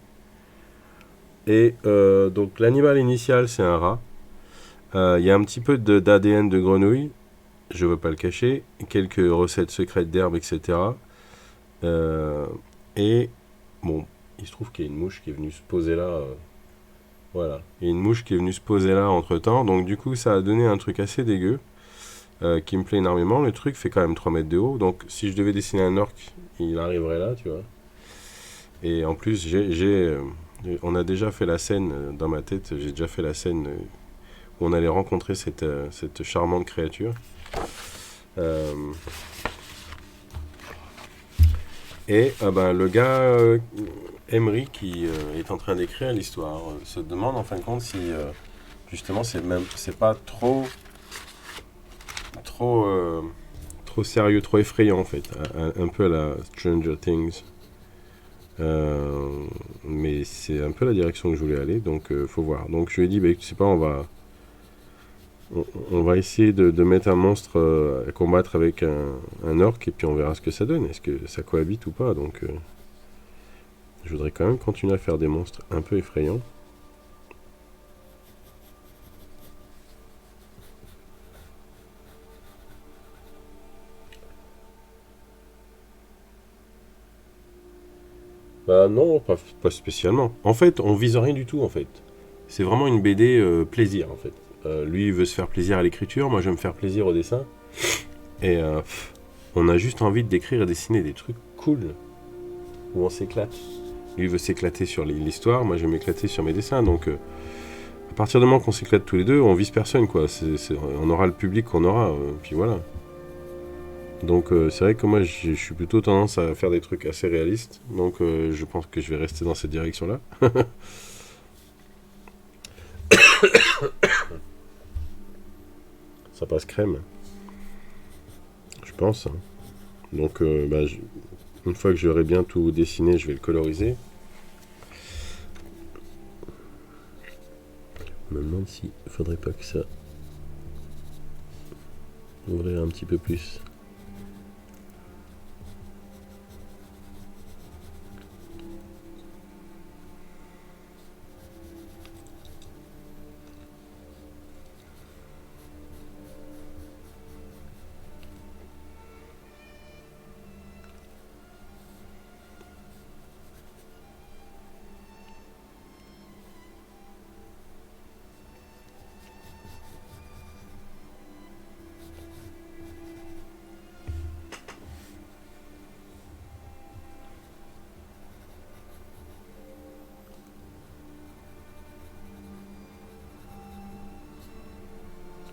Et donc l'animal initial, c'est un rat. Il y a un petit peu d'ADN de grenouille, je ne veux pas le cacher, quelques recettes secrètes d'herbes, etc. Et bon, il se trouve qu'il y a une mouche qui est venue se poser là. Voilà, il y a une mouche qui est venue se poser là entre temps, donc du coup ça a donné un truc assez dégueu. Qui me plaît énormément. Le truc fait quand même 3 mètres de haut, donc si je devais dessiner un orc, il arriverait là, tu vois. Et en plus, on a déjà fait la scène dans ma tête, j'ai déjà fait la scène où on allait rencontrer cette charmante créature. Et le gars Emery qui est en train d'écrire l'histoire se demande en fin de compte si justement c'est pas trop sérieux, trop effrayant en fait, un peu à la Stranger Things. Mais c'est un peu la direction que je voulais aller, donc faut voir. Donc je lui ai dit, tu sais pas, on va on va essayer de mettre un monstre à combattre avec un orc et puis on verra ce que ça donne. Est-ce que ça cohabite ou pas. Donc je voudrais quand même continuer à faire des monstres un peu effrayants. Bah non, pas spécialement. En fait, on vise rien du tout en fait. C'est vraiment une BD plaisir en fait. Lui il veut se faire plaisir à l'écriture, moi je veux me faire plaisir au dessin. Et on a juste envie de d'écrire et dessiner des trucs cool où on s'éclate. Lui il veut s'éclater sur l'histoire, moi je vais m'éclater sur mes dessins. Donc à partir du moment qu'on s'éclate tous les deux, on vise personne quoi. On aura le public qu'on aura, puis voilà. Donc c'est vrai que moi je suis plutôt tendance à faire des trucs assez réalistes. Donc je pense que je vais rester dans cette direction-là. Ça passe crème, je pense. Donc une fois que j'aurai bien tout dessiné, je vais le coloriser. Je me demande s'il ne faudrait pas que ça ouvrir un petit peu plus.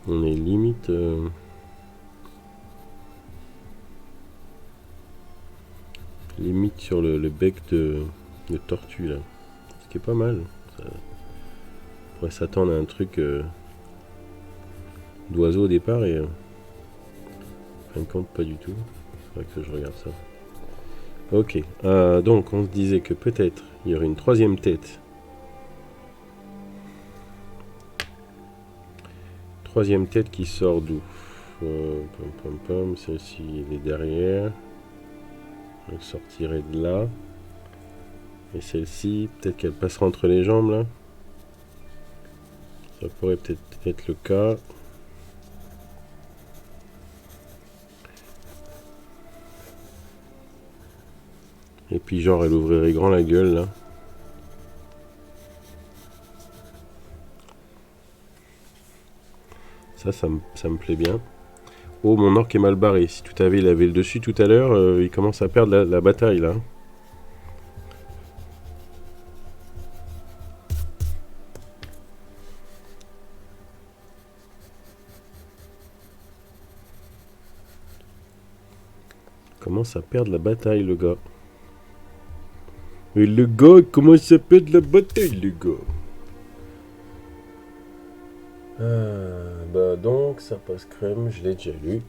On est limite limite sur le bec de tortue là, ce qui est pas mal. Ça pourrait s'attendre à un truc d'oiseau au départ et en fin de compte pas du tout. Il faudrait que je regarde ça. Ok, donc on se disait que peut-être il y aurait une troisième tête. Troisième tête qui sort d'où? Celle-ci elle est derrière. Elle sortirait de là. Et celle-ci, peut-être qu'elle passera entre les jambes là. Ça pourrait peut-être être le cas. Et puis genre elle ouvrirait grand la gueule là. Ça me plaît bien. Oh, mon orc est mal barré. Si tout avait, il avait le dessus tout à l'heure, il commence à perdre la bataille là. Il commence à perdre la bataille le gars. Et le gars commence à perdre la bataille le gars. Bah donc ça passe crème, je l'ai déjà lu.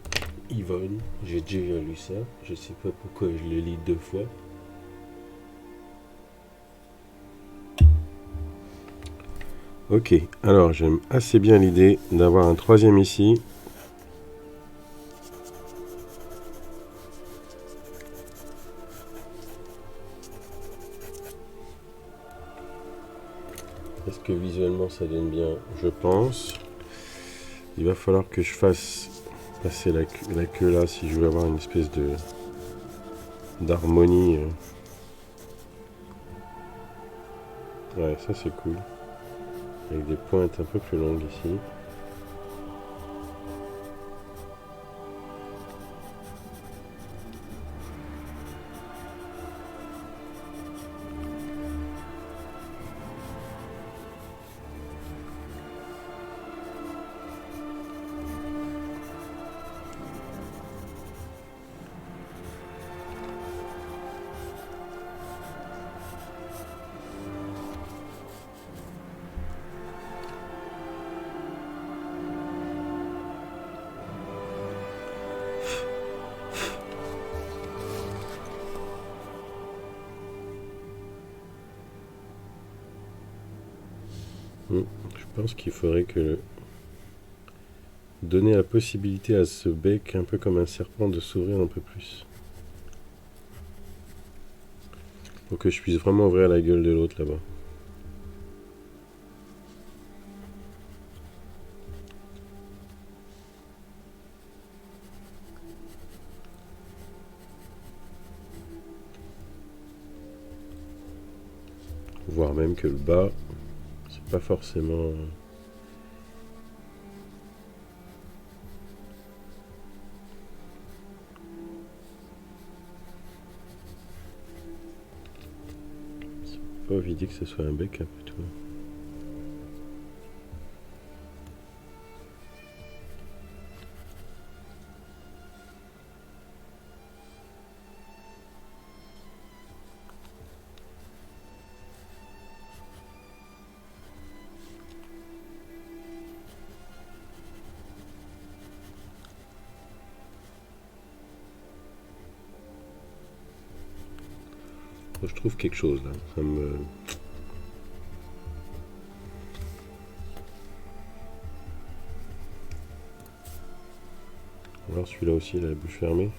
Yvonne, j'ai déjà lu ça. Je sais pas pourquoi je le lis deux fois. Ok, alors j'aime assez bien l'idée d'avoir un troisième ici. Est-ce que visuellement ça donne bien? Je pense. Il va falloir que je fasse passer la queue là si je veux avoir une espèce de d'harmonie. Ouais, ça c'est cool. Avec des pointes un peu plus longues ici. Je pense qu'il faudrait que donner la possibilité à ce bec, un peu comme un serpent, de s'ouvrir un peu plus. Pour que je puisse vraiment ouvrir la gueule de l'autre là-bas. Voire même que le bas, c'est pas forcément... Pas éviter que ce soit un bec un peu tout. Je trouve quelque chose là. Ça me... Alors celui-là aussi, il a la bouche fermée.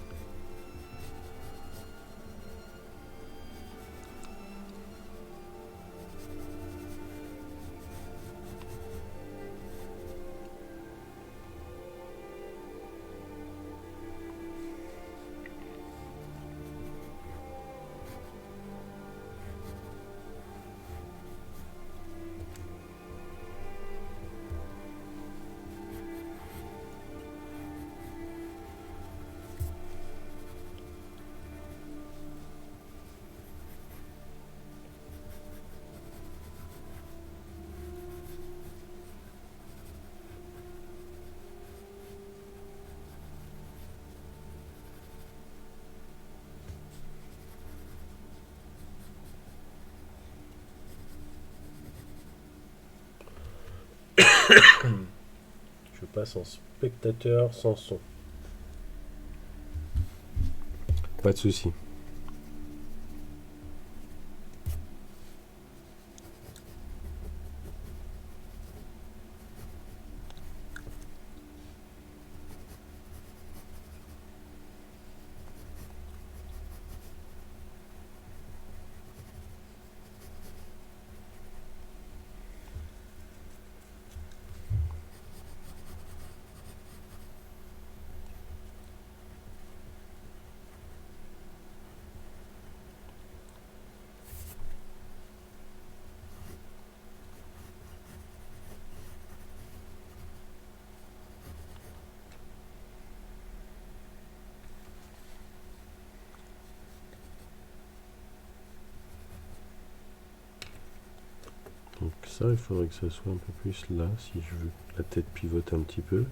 Je passe en spectateur sans son. Pas de souci. Donc ça, il faudrait que ça soit un peu plus là, si je veux que la tête pivote un petit peu.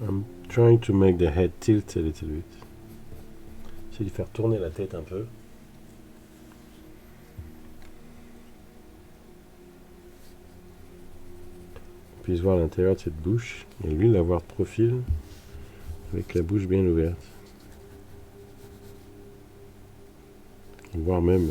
I'm trying to make the head tilt a little bit. J'essaie de faire tourner la tête un peu. On puisse voir l'intérieur de cette bouche et lui l'avoir de profil avec la bouche bien ouverte. Voire même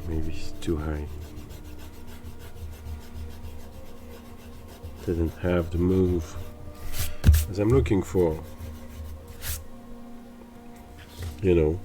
maybe it's too high. Doesn't have the move as I'm looking for, you know.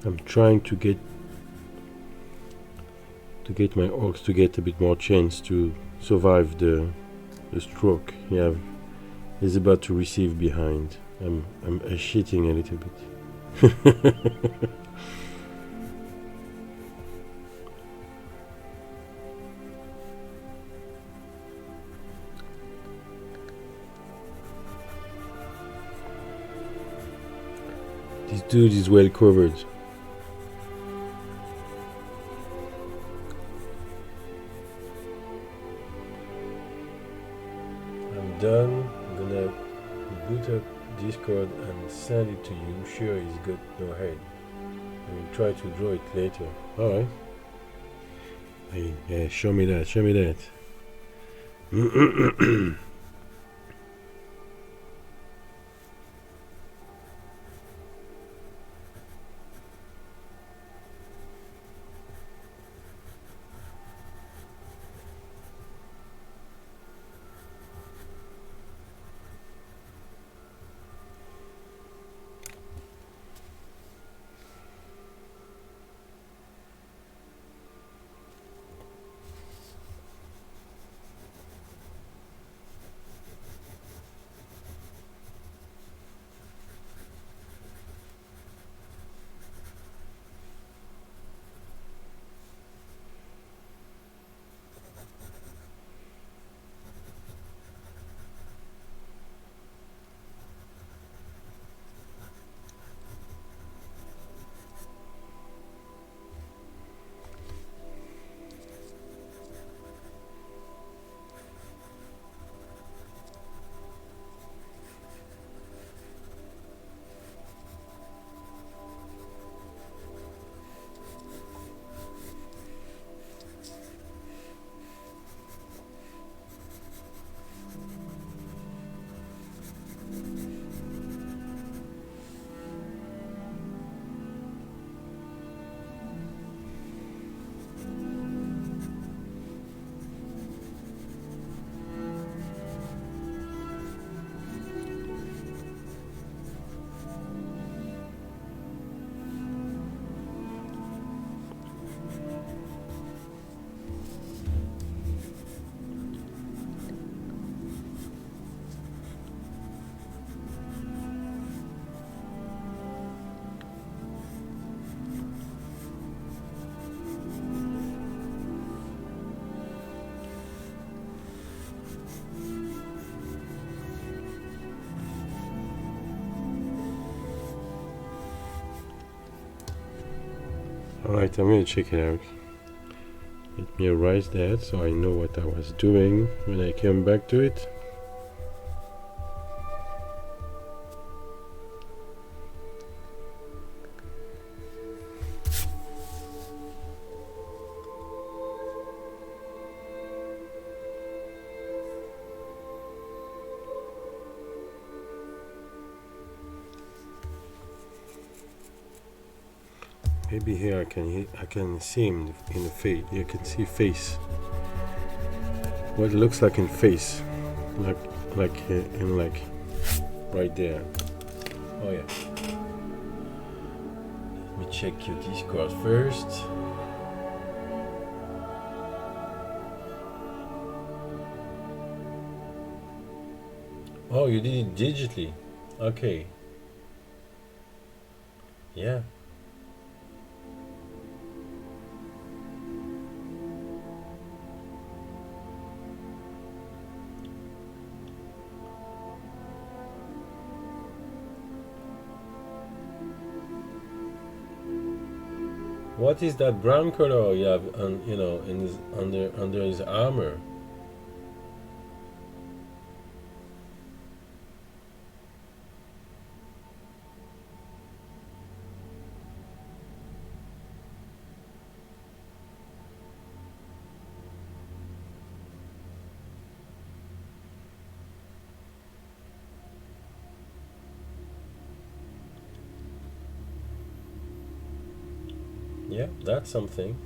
I'm trying to get my orcs to get a bit more chance to survive the stroke. Yeah, he's about to receive behind. I'm shitting a little bit. This dude is well covered. I'm done. I'm gonna boot up Discord and send it to you. Sure, he's got no head. I will try to draw it later. Alright. Hey, yeah, show me that. Show me that. Alright, I'm gonna check it out. Let me erase that so I know what I was doing when I came back to it. Maybe here I can see him in the face. You can see face. What it looks like in face, like right there. Oh yeah. Let me check your Discord first. Oh, you did it digitally. Okay. Yeah. What is that brown color you have on, in his under his armor? Yeah, that's something.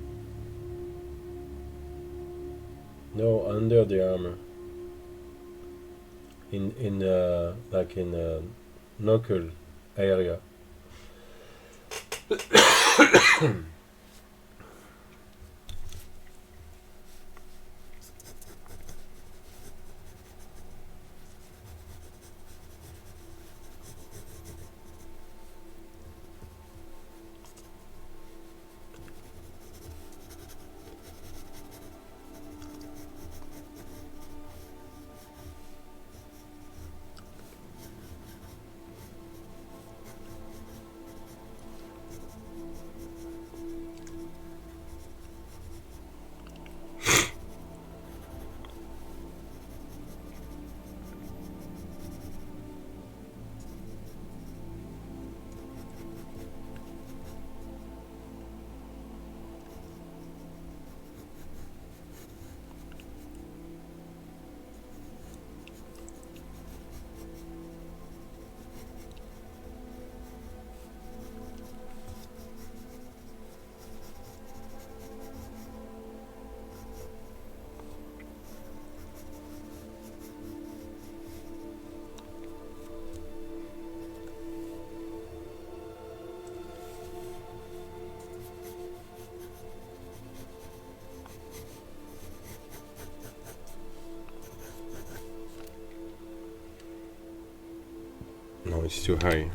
No, under the armor. In like in knuckle area. it's too high.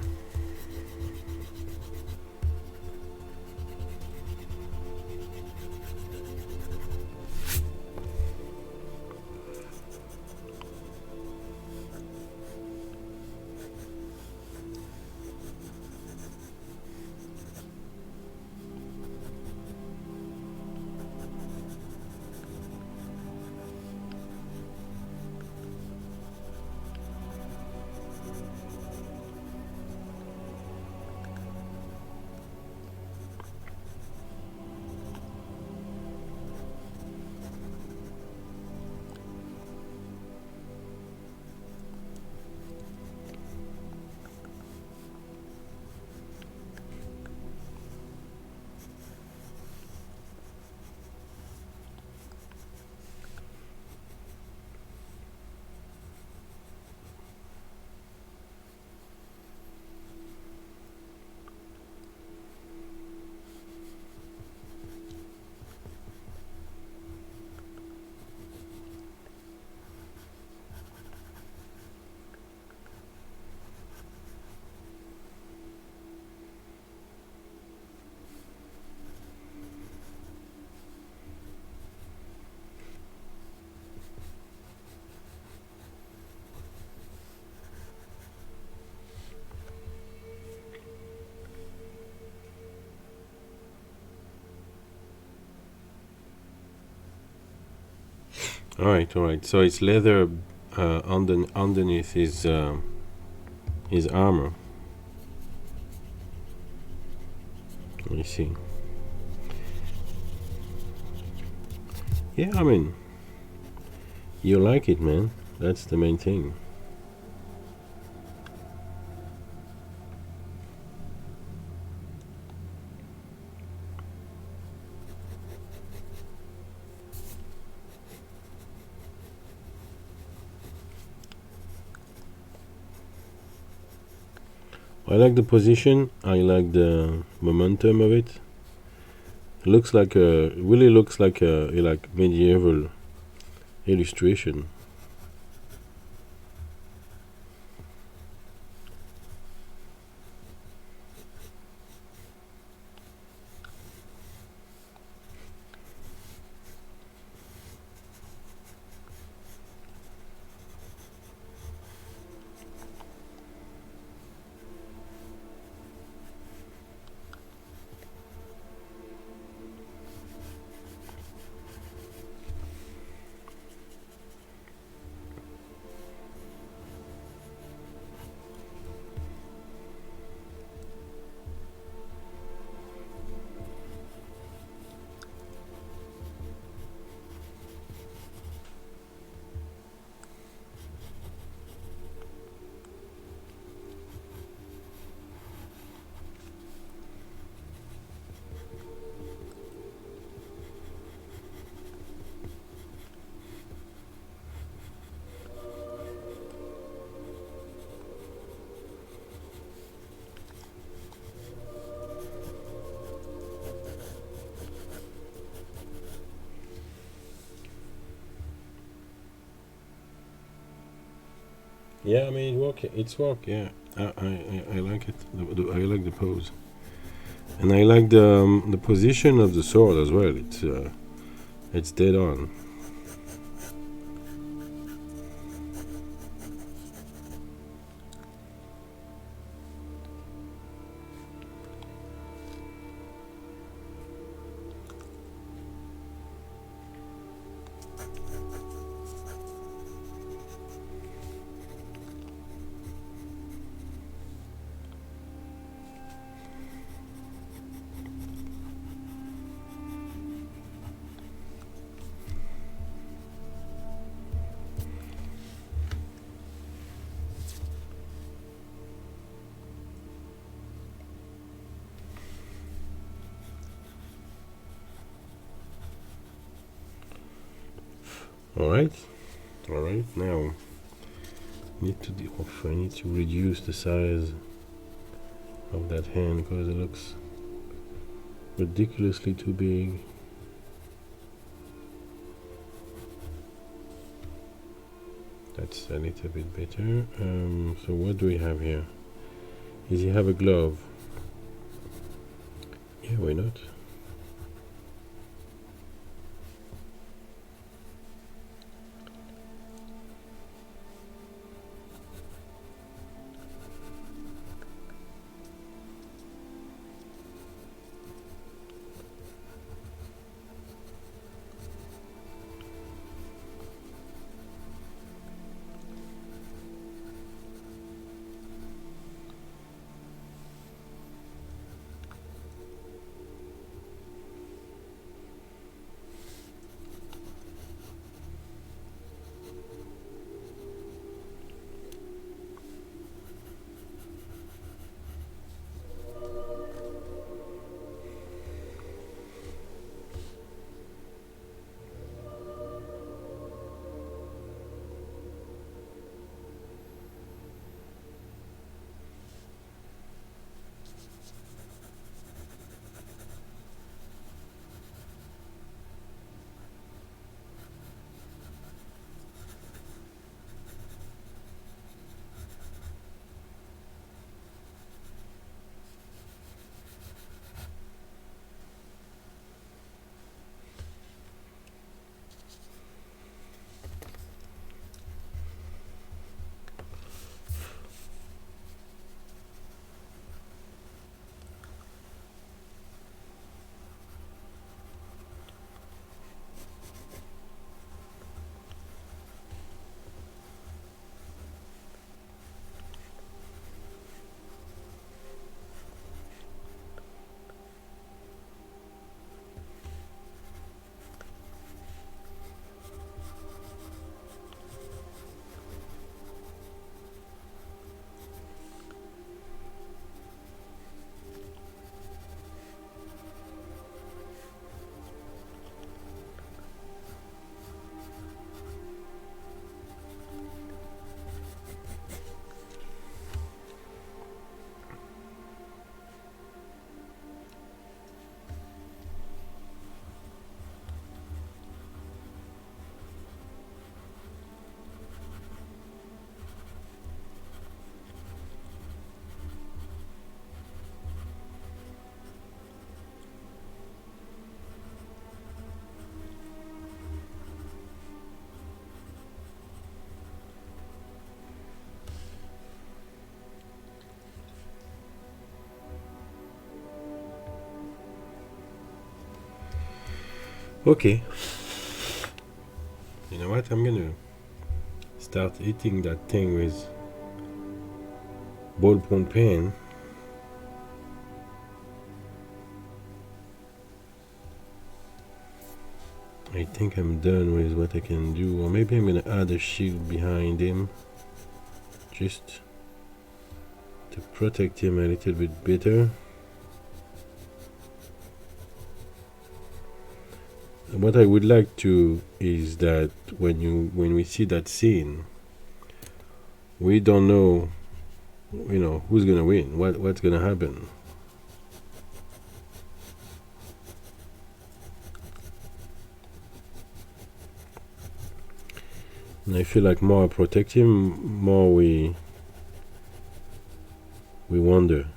All right, all right. So it's leather underneath his armor. Let me see. Yeah, I mean, you like it, man. That's the main thing. I like the position. I like the momentum of it. Looks like a really looks like a like medieval illustration. Yeah, I mean, it's work. Yeah, I like it. I like the pose, and I like the position of the sword as well. It's dead on. All right, all right. Now I need to reduce the size of that hand because it looks ridiculously too big. That's a little bit better. So what do we have here? Does he have a glove? Yeah, why not? Okay. You know what? I'm gonna start eating that thing with ballpoint pen. I think I'm done with what I can do, or maybe I'm gonna add a shield behind him just to protect him a little bit better. What I would like to is that when we see that scene, we don't know, who's gonna win, what's gonna happen. And I feel like more I protect him, more we wonder.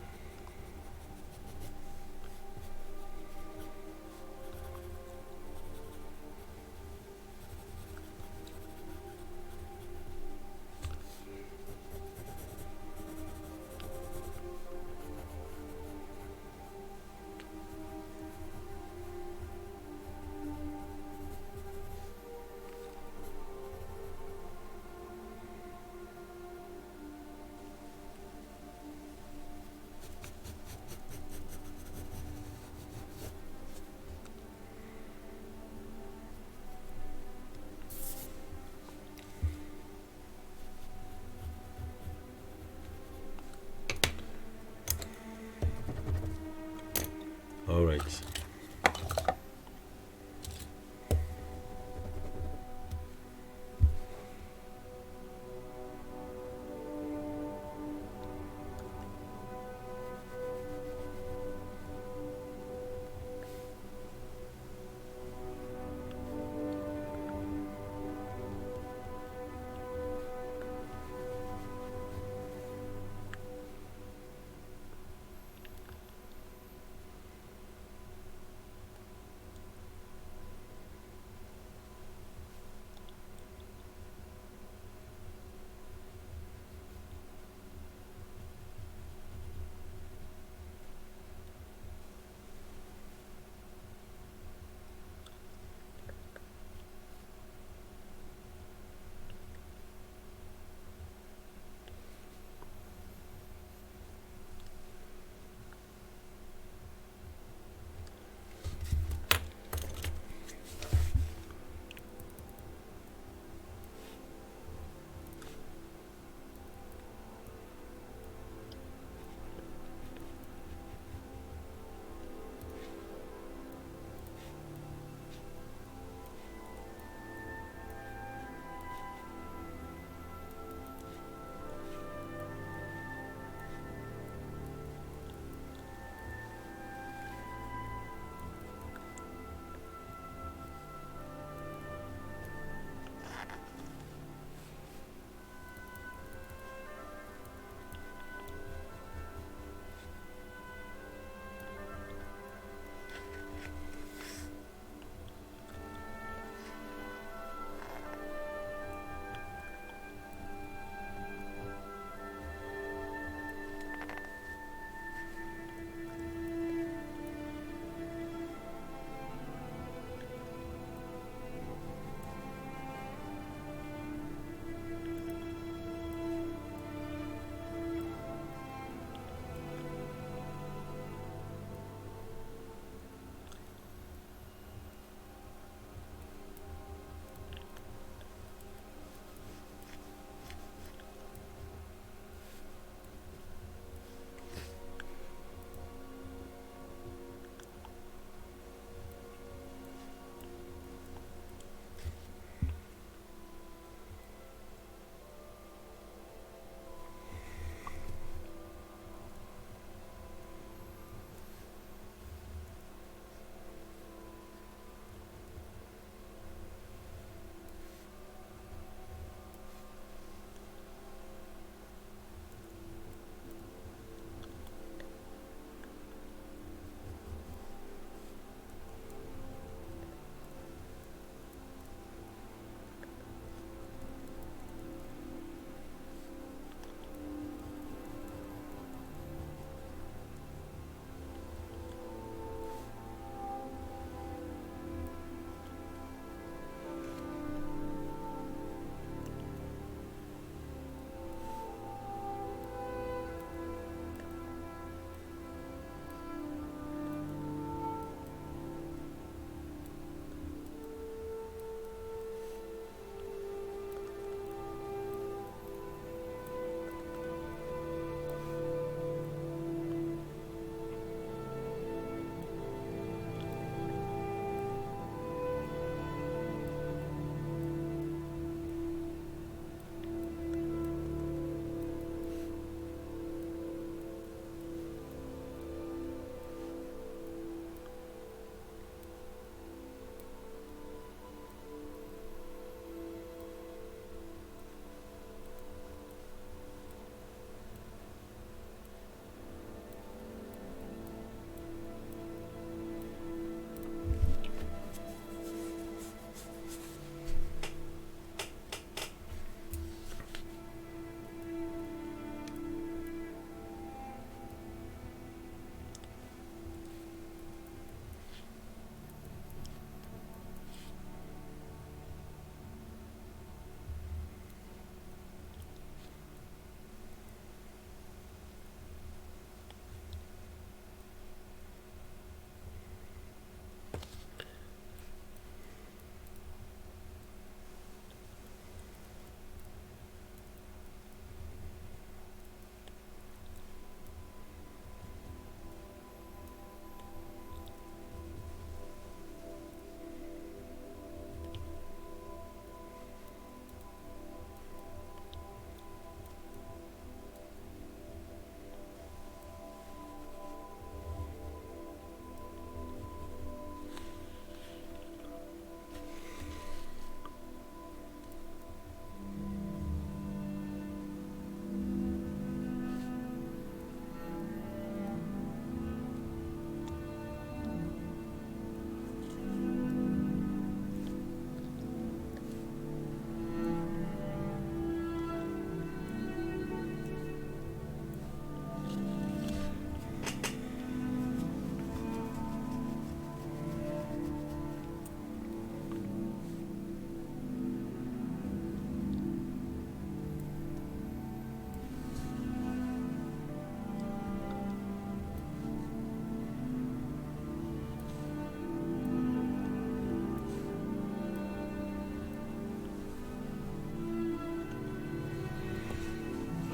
All right.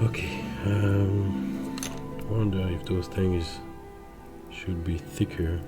Okay, wonder if those things should be thicker.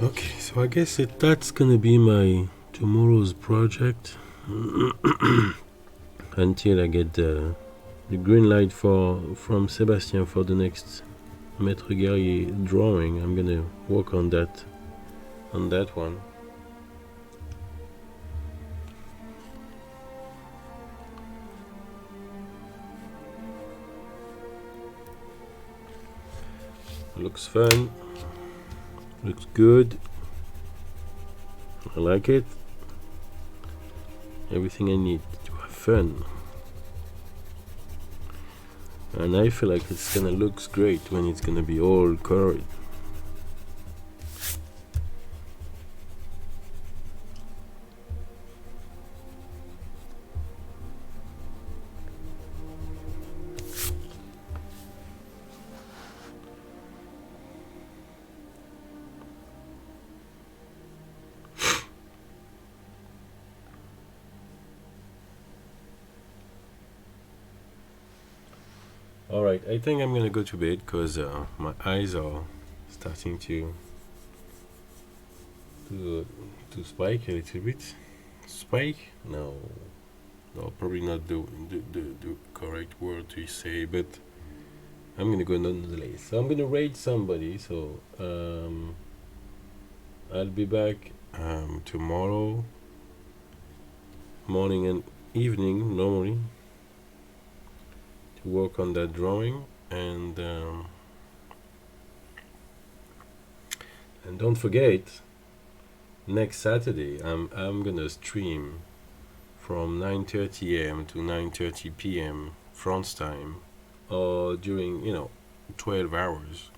Okay, so I guess that's gonna be my tomorrow's project until I get the green light from Sebastian for the next Maître Guerrier drawing. I'm gonna work on that one. Looks fun. Looks good. I like it. Everything I need to have fun. And I feel like it's gonna look great when it's gonna be all colored. Alright, I think I'm gonna go to bed because my eyes are starting to spike a little bit. Spike? No, probably not the correct word to say, but I'm gonna go nonetheless. So I'm gonna raid somebody. So I'll be back tomorrow morning and evening normally to work on that drawing, and don't forget, next Saturday I'm gonna stream from 9:30 a.m. to 9:30 p.m. France time, or during 12 hours,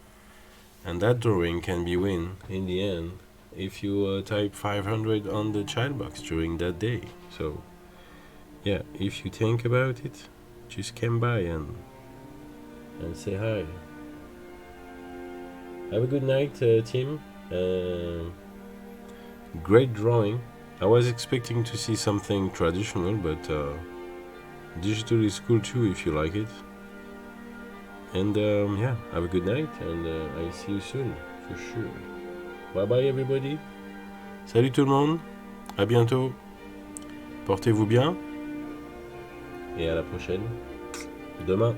and that drawing can be win in the end if you type 500 on the child box during that day. So yeah, if you think about it, just come by and say hi. Have a good night, Tim. Great drawing. I was expecting to see something traditional, but digital is cool too if you like it. And yeah, have a good night, and I see you soon, for sure. Bye bye everybody. Salut tout le monde. À bientôt. Portez-vous bien. Et à la prochaine. Demain.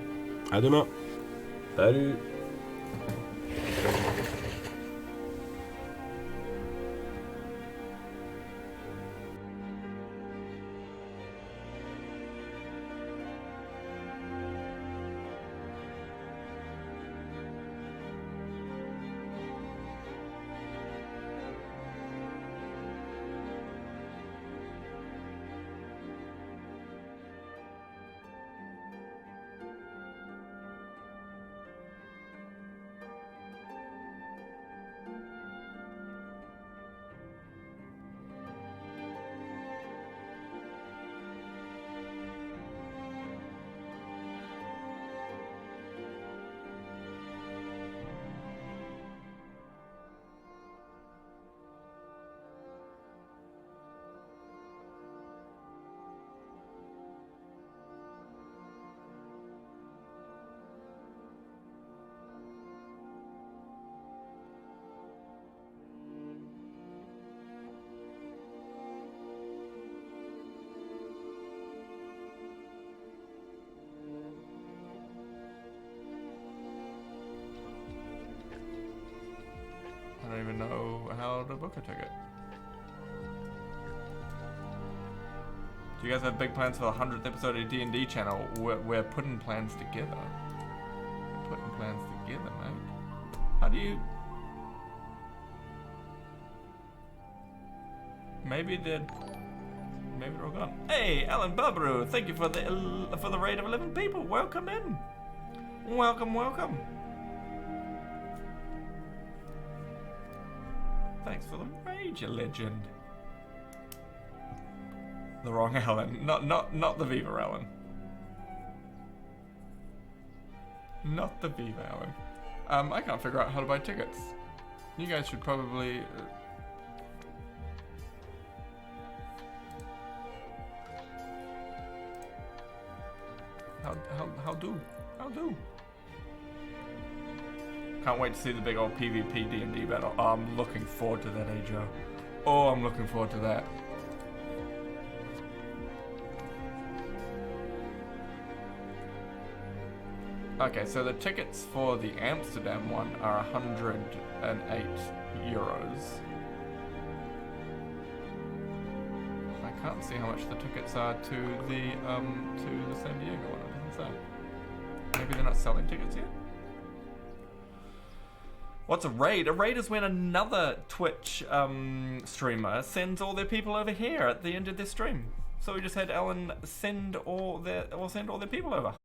À demain. Salut. I don't even know how to book a ticket. Do you guys have big plans for the 100th episode of D&D channel? We're putting plans together. Mate. How do you... Maybe they're all gone. Hey, Alan Barbaru, thank you for the raid of 11 people. Welcome in. Welcome. Thanks for the raid, you legend. The wrong Alan, not the Viva Alan. Not the Viva Alan. I can't figure out how to buy tickets. You guys should probably. How do? Can't wait to see the big old PvP D&D battle. Oh, I'm looking forward to that, Joe. Oh, I'm looking forward to that. Okay, so the tickets for the Amsterdam one are 108 euros. I can't see how much the tickets are to the San Diego one. It doesn't say. Maybe they're not selling tickets yet. What's a raid? A raid is when another Twitch streamer sends all their people over here at the end of their stream. So we just had Alan send all their people over.